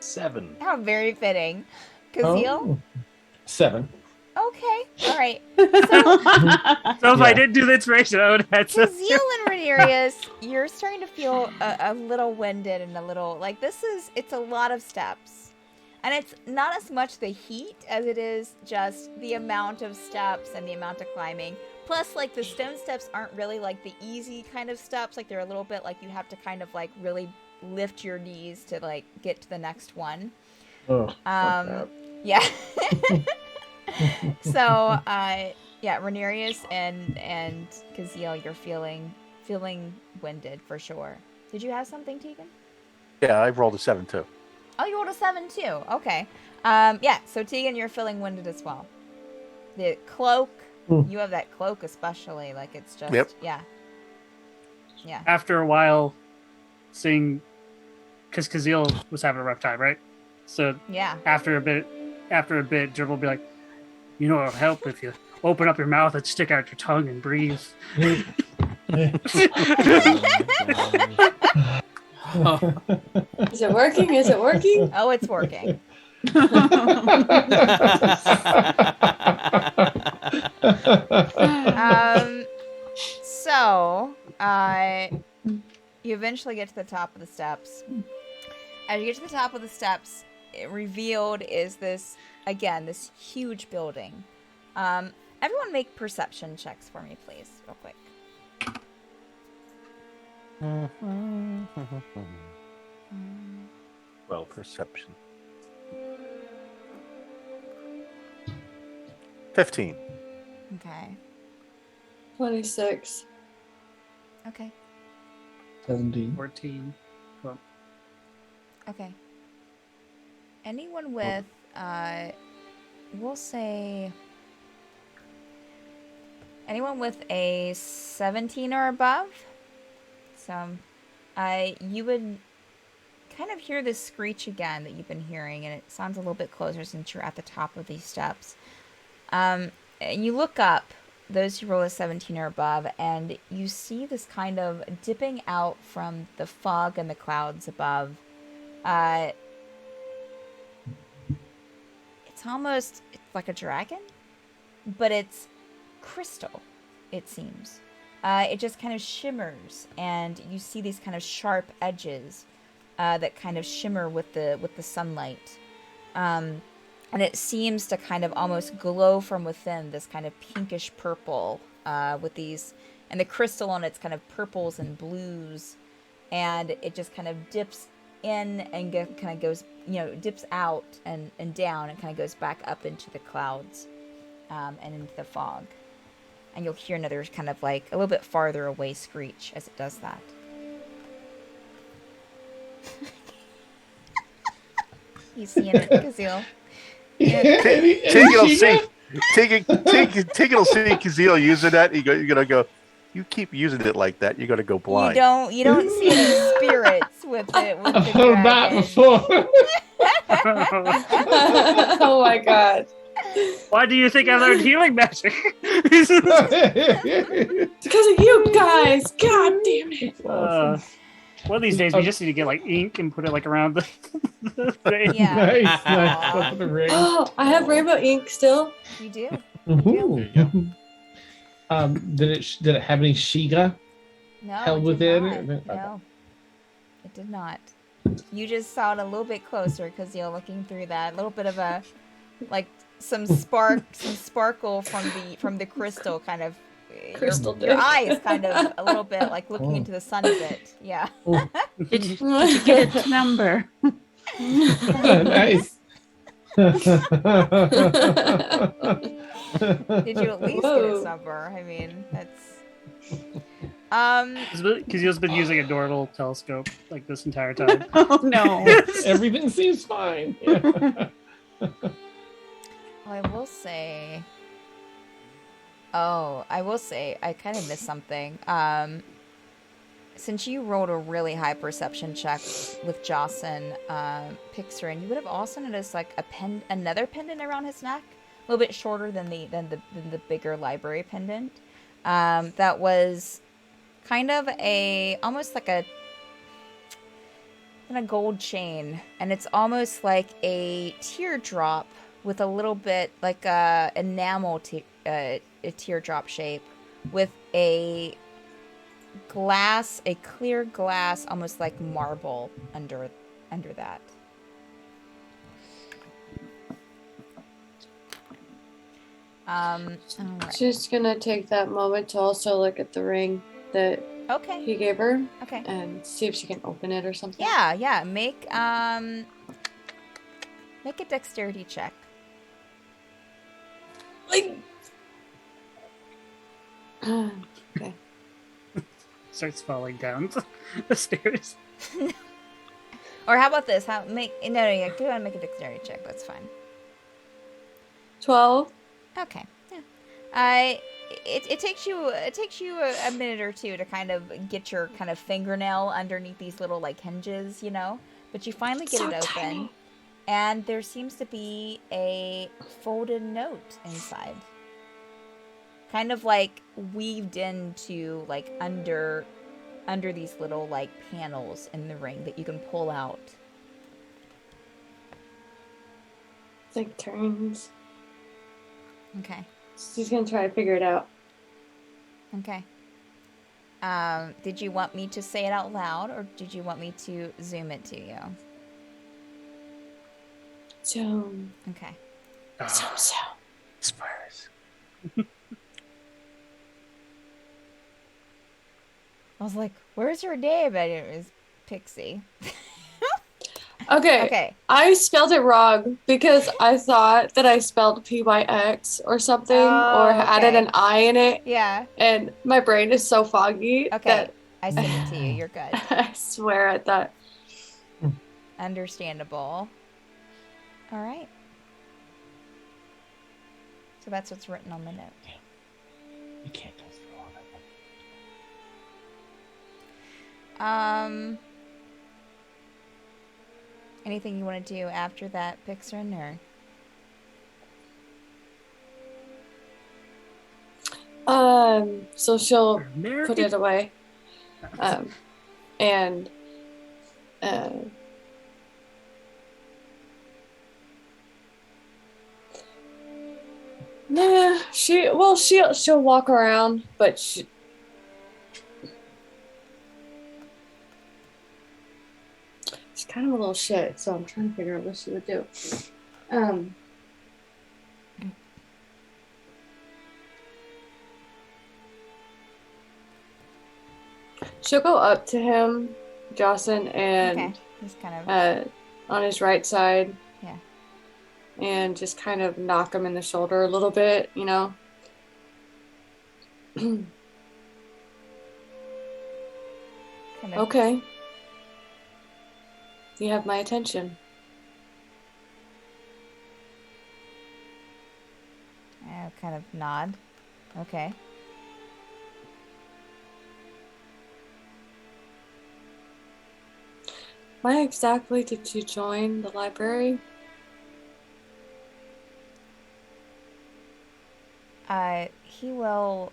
7. How very fitting. Kazil? 7. Okay. All right. So if I didn't do the inspiration, I would have had Kazil and Rhaenyra, you're starting to feel a little winded and a little like it's a lot of steps. And it's not as much the heat as it is just the amount of steps and the amount of climbing. Plus, like, the stone steps aren't really, like, the easy kind of steps. Like, they're a little bit, like, you have to kind of, like, really lift your knees to, like, get to the next one. Oh, yeah. So, yeah, Rhaenyra and Kazil, you're feeling winded for sure. Did you have something, Tegan? Yeah, I rolled a 7 too. Oh, you rolled a 7 too. Okay. Yeah. So Tegan, you're feeling winded as well. The cloak. You have that cloak, especially. Like it's just. Yep. Yeah. Yeah. After a while, seeing, because Kazil was having a rough time, right? So Yeah. after a bit, Gerbil will be like, it'll help if you open up your mouth and stick out your tongue and breathe. Is it working? Is it working? Oh, it's working. So, you eventually get to the top of the steps. As you get to the top of the steps, revealed is this huge building. Everyone make perception checks for me, please, real quick. Well, perception. 15. Okay. 26. Okay. 17. 14. Well, Okay. Anyone with, we'll say, Anyone with a 17 or above? So, you would kind of hear this screech again that you've been hearing, and it sounds a little bit closer since you're at the top of these steps. And you look up, those who roll a 17 or above, and you see this kind of dipping out from the fog and the clouds above. It's like a dragon, but it's crystal, it seems. It just kind of shimmers, and you see these kind of sharp edges that kind of shimmer with the sunlight. And it seems to kind of almost glow from within, this kind of pinkish purple with these, and the crystal on it's kind of purples and blues, and it just kind of dips in and kind of goes, dips out and down and kind of goes back up into the clouds and into the fog. And you'll hear another kind of like a little bit farther away screech as it does that. You seeing it, Kazeel? Tiggle see Kazeel using that. You're gonna go. You keep using it like that, you're gonna go blind. You don't see any spirits with it. With I've heard that before. Oh my god. Why do you think I learned healing magic? It's because of you guys. God damn it. One of these days, we just need to get like ink and put it like around the. Yeah. Nice. Top of the ring. Oh, I have rainbow ink still. You do. Ooh. Did it have any Shiga No, held it within? did not. No, it did not. You just saw it a little bit closer because you're looking through that. A little bit of a, like some sparkle from the crystal kind of. Crystal your dick. eyes kind of a little bit like looking into the sun a bit. Yeah. Did you get its number? Nice. Did you at least get his number? I mean, that's. Kazeel's been using a Dorval telescope like this entire time. Oh no! Everything seems fine. Well, I will say. Oh, I will say I kind of missed something. Since you rolled a really high perception check with Jocelyn Pixarin, you would have also noticed like another pendant around his neck, a little bit shorter than the bigger library pendant. That was kind of almost like a gold chain, and it's almost like a teardrop with a little bit like a enamel a teardrop shape with a clear glass, almost like marble under that. All right. Just gonna take that moment to also look at the ring that he gave her. Okay. And see if she can open it or something. Yeah. Make a dexterity check. Like. Okay. Starts falling down the stairs. Or how about this? Go ahead and make a dexterity check. That's fine. 12. Okay. Yeah. It takes you a minute or two to kind of get your kind of fingernail underneath these little like hinges, but you finally get it open. Tiny. And there seems to be a folded note inside. Kind of like weaved into like under these little like panels in the ring that you can pull out. It's like turns. Okay. She's gonna try to figure it out. Okay. Did you want me to say it out loud, or did you want me to zoom it to you? Zoom. Okay. Zoom. Spurs. I was like, where's your name? And it was Pixie. Okay. I spelled it wrong because I thought that I spelled PYX or something, or added an I in it. Yeah. And my brain is so foggy. Okay. I sent it to you. You're good. I swear I thought. Understandable. All right. So that's what's written on the note. You can't go through all that. Anything you want to do after that, Pixrin, or? So she'll American? put it away. And nah, she'll walk around, but she's kind of a little shit, so I'm trying to figure out what she would do. She'll go up to him, Jocelyn, and Okay. He's kind of on his right side. Yeah. And just kind of knock him in the shoulder a little bit, you know. kind of Okay. You have my attention. kind of nod. Okay. Why exactly did you join the library? He will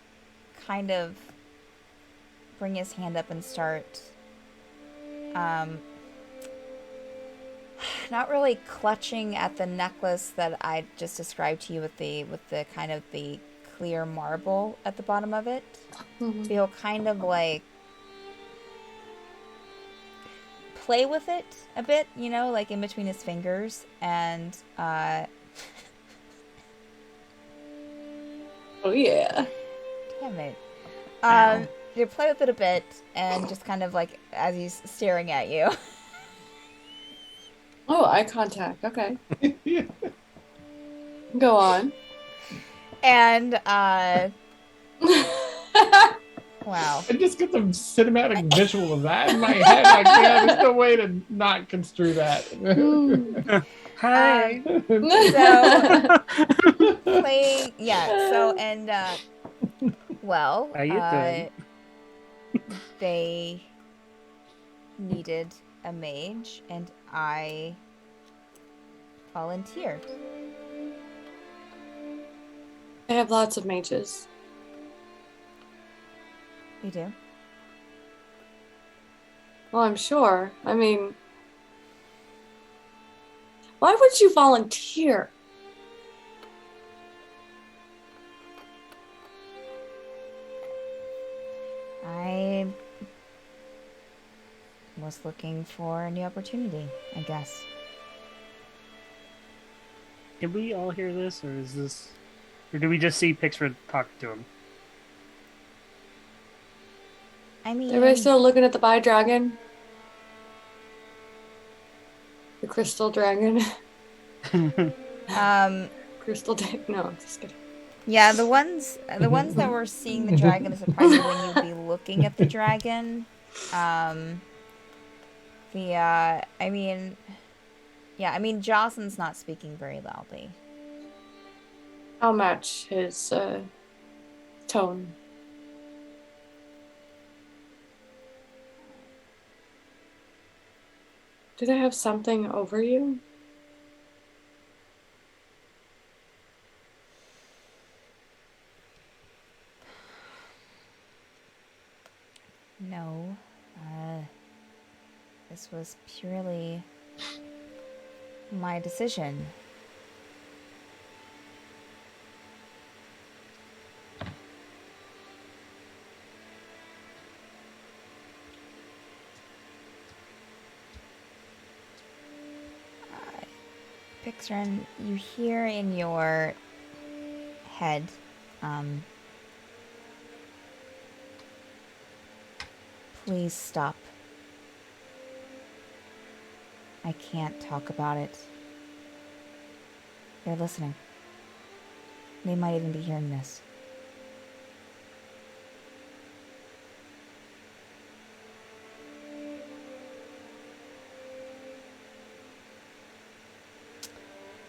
kind of bring his hand up and start not really clutching at the necklace that I just described to you with the kind of the clear marble at the bottom of it. Mm-hmm. He'll kind of like play with it a bit, you know, like in between his fingers, and oh yeah. Damn it. You play with it a bit and just kind of like as he's staring at you. Oh, eye contact. Okay. Go on. And wow. I just get the cinematic visual of that in my head. I can't. There's no way to not construe that. Hi. So playing, yeah. So and well, How you doing? They needed a mage, and I volunteered. I have lots of mages. You do? Well, I'm sure. I mean, why would you volunteer? I was looking for a new opportunity, I guess. Can we all hear this, or is this, or do we just see Pixford talk to him? I mean, Everybody still looking at the bi dragon? The crystal dragon? Crystal no, just kidding. Yeah, the ones that were seeing the dragon is probably when you'd be looking at the dragon. I mean, Jocelyn's not speaking very loudly. I'll match his tone. Do they have something over you? No. This was purely my decision. Pixrin, you hear in your head, please stop. I can't talk about it. They're listening. They might even be hearing this.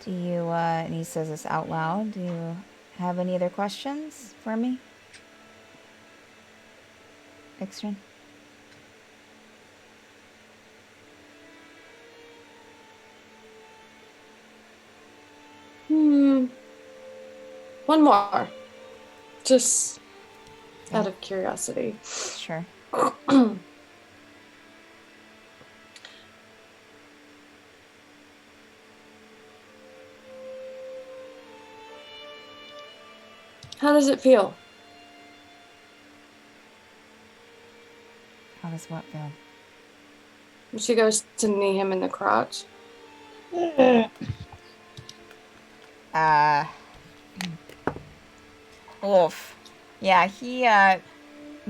Do you, and he says this out loud, do you have any other questions for me? Extrin? One more. Just out of curiosity. Sure. How does it feel? How does what feel? She goes to knee him in the crotch. Oof. Yeah, he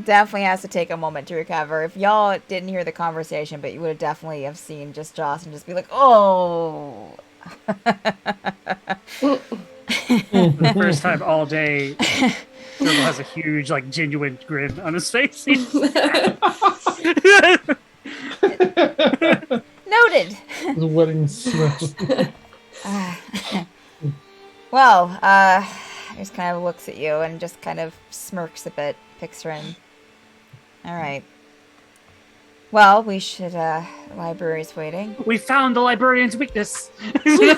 definitely has to take a moment to recover. If y'all didn't hear the conversation, but you would have definitely have seen just Joss and just be like, oh. The first time all day, Turtle has a huge, like, genuine grin on his face. Noted. The wedding smell. Well, he just kind of looks at you and just kind of smirks a bit, Pixrin. All right. Well, we should, library's waiting. We found the librarian's weakness. We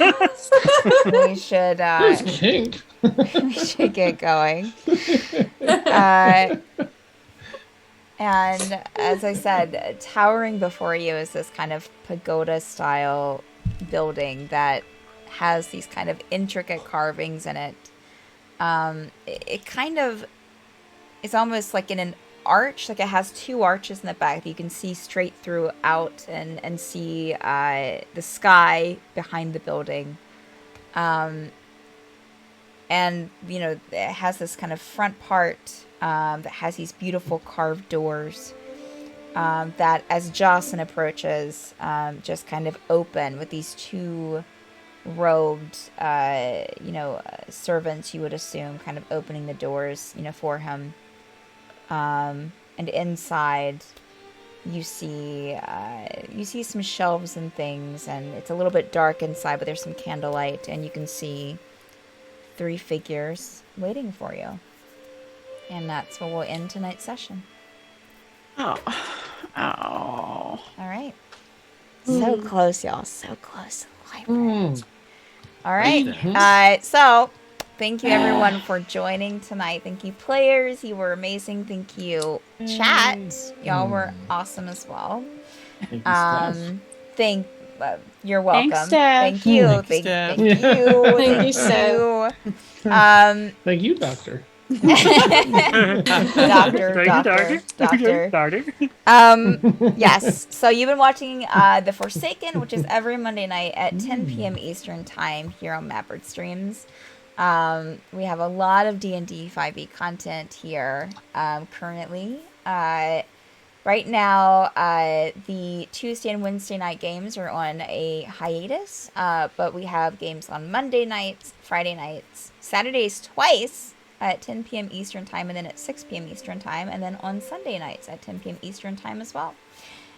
should, Kink. we should get going. And as I said, towering before you is this kind of pagoda-style building that has these kind of intricate carvings in it. It kind of is almost like in an arch, like it has two arches in the back that you can see straight through out and see the sky behind the building. And, you know, it has this kind of front part that has these beautiful carved doors that, as Jocelyn approaches, just kind of open with these two robed, servants, you would assume, kind of opening the doors, for him. And inside, you see some shelves and things, and it's a little bit dark inside, but there's some candlelight, and you can see 3 figures waiting for you. And that's where we'll end tonight's session. Oh. All right. So close, y'all. So close to the library. All right. So thank you, everyone, for joining tonight. Thank you, players. You were amazing. Thank you, chat. Y'all were awesome as well. Thank you, You're welcome. Thanks, Steph. Thank you. Thank you, Thank Steph. you. Thank you, Steph. Thank you, Doctor. Doctor. Yes. So you've been watching The Forsaken, which is every Monday night at 10 p.m. Eastern Time here on Mapbird Streams. We have a lot of D&D 5e content here currently. Right now, the Tuesday and Wednesday night games are on a hiatus, but we have games on Monday nights, Friday nights, Saturdays twice at 10 p.m. Eastern Time, and then at 6 p.m. Eastern Time, and then on Sunday nights at 10 p.m. Eastern Time as well.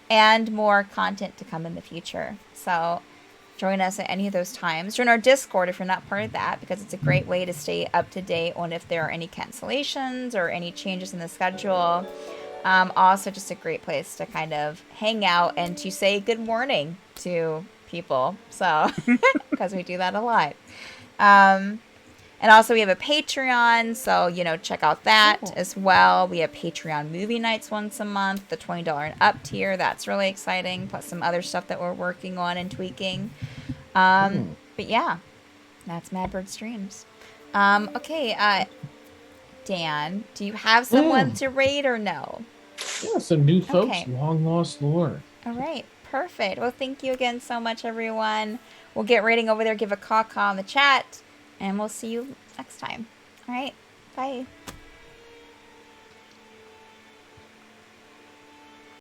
And more content to come in the future. So join us at any of those times. Join our Discord if you're not part of that, because it's a great way to stay up to date on if there are any cancellations or any changes in the schedule. Also just a great place to kind of hang out and to say good morning to people. So, because we do that a lot. And also we have a Patreon, so, check out that as well. We have Patreon movie nights once a month, the $20 and up tier. That's really exciting, plus some other stuff that we're working on and tweaking. But yeah, that's Madbird Streams. Okay, Dan, do you have someone to raid or no? Yeah, some new folks, Okay. long lost lore. All right, perfect. Well, thank you again so much, everyone. We'll get rating over there, give a caw-caw in the chat, and we'll see you next time. All right, bye.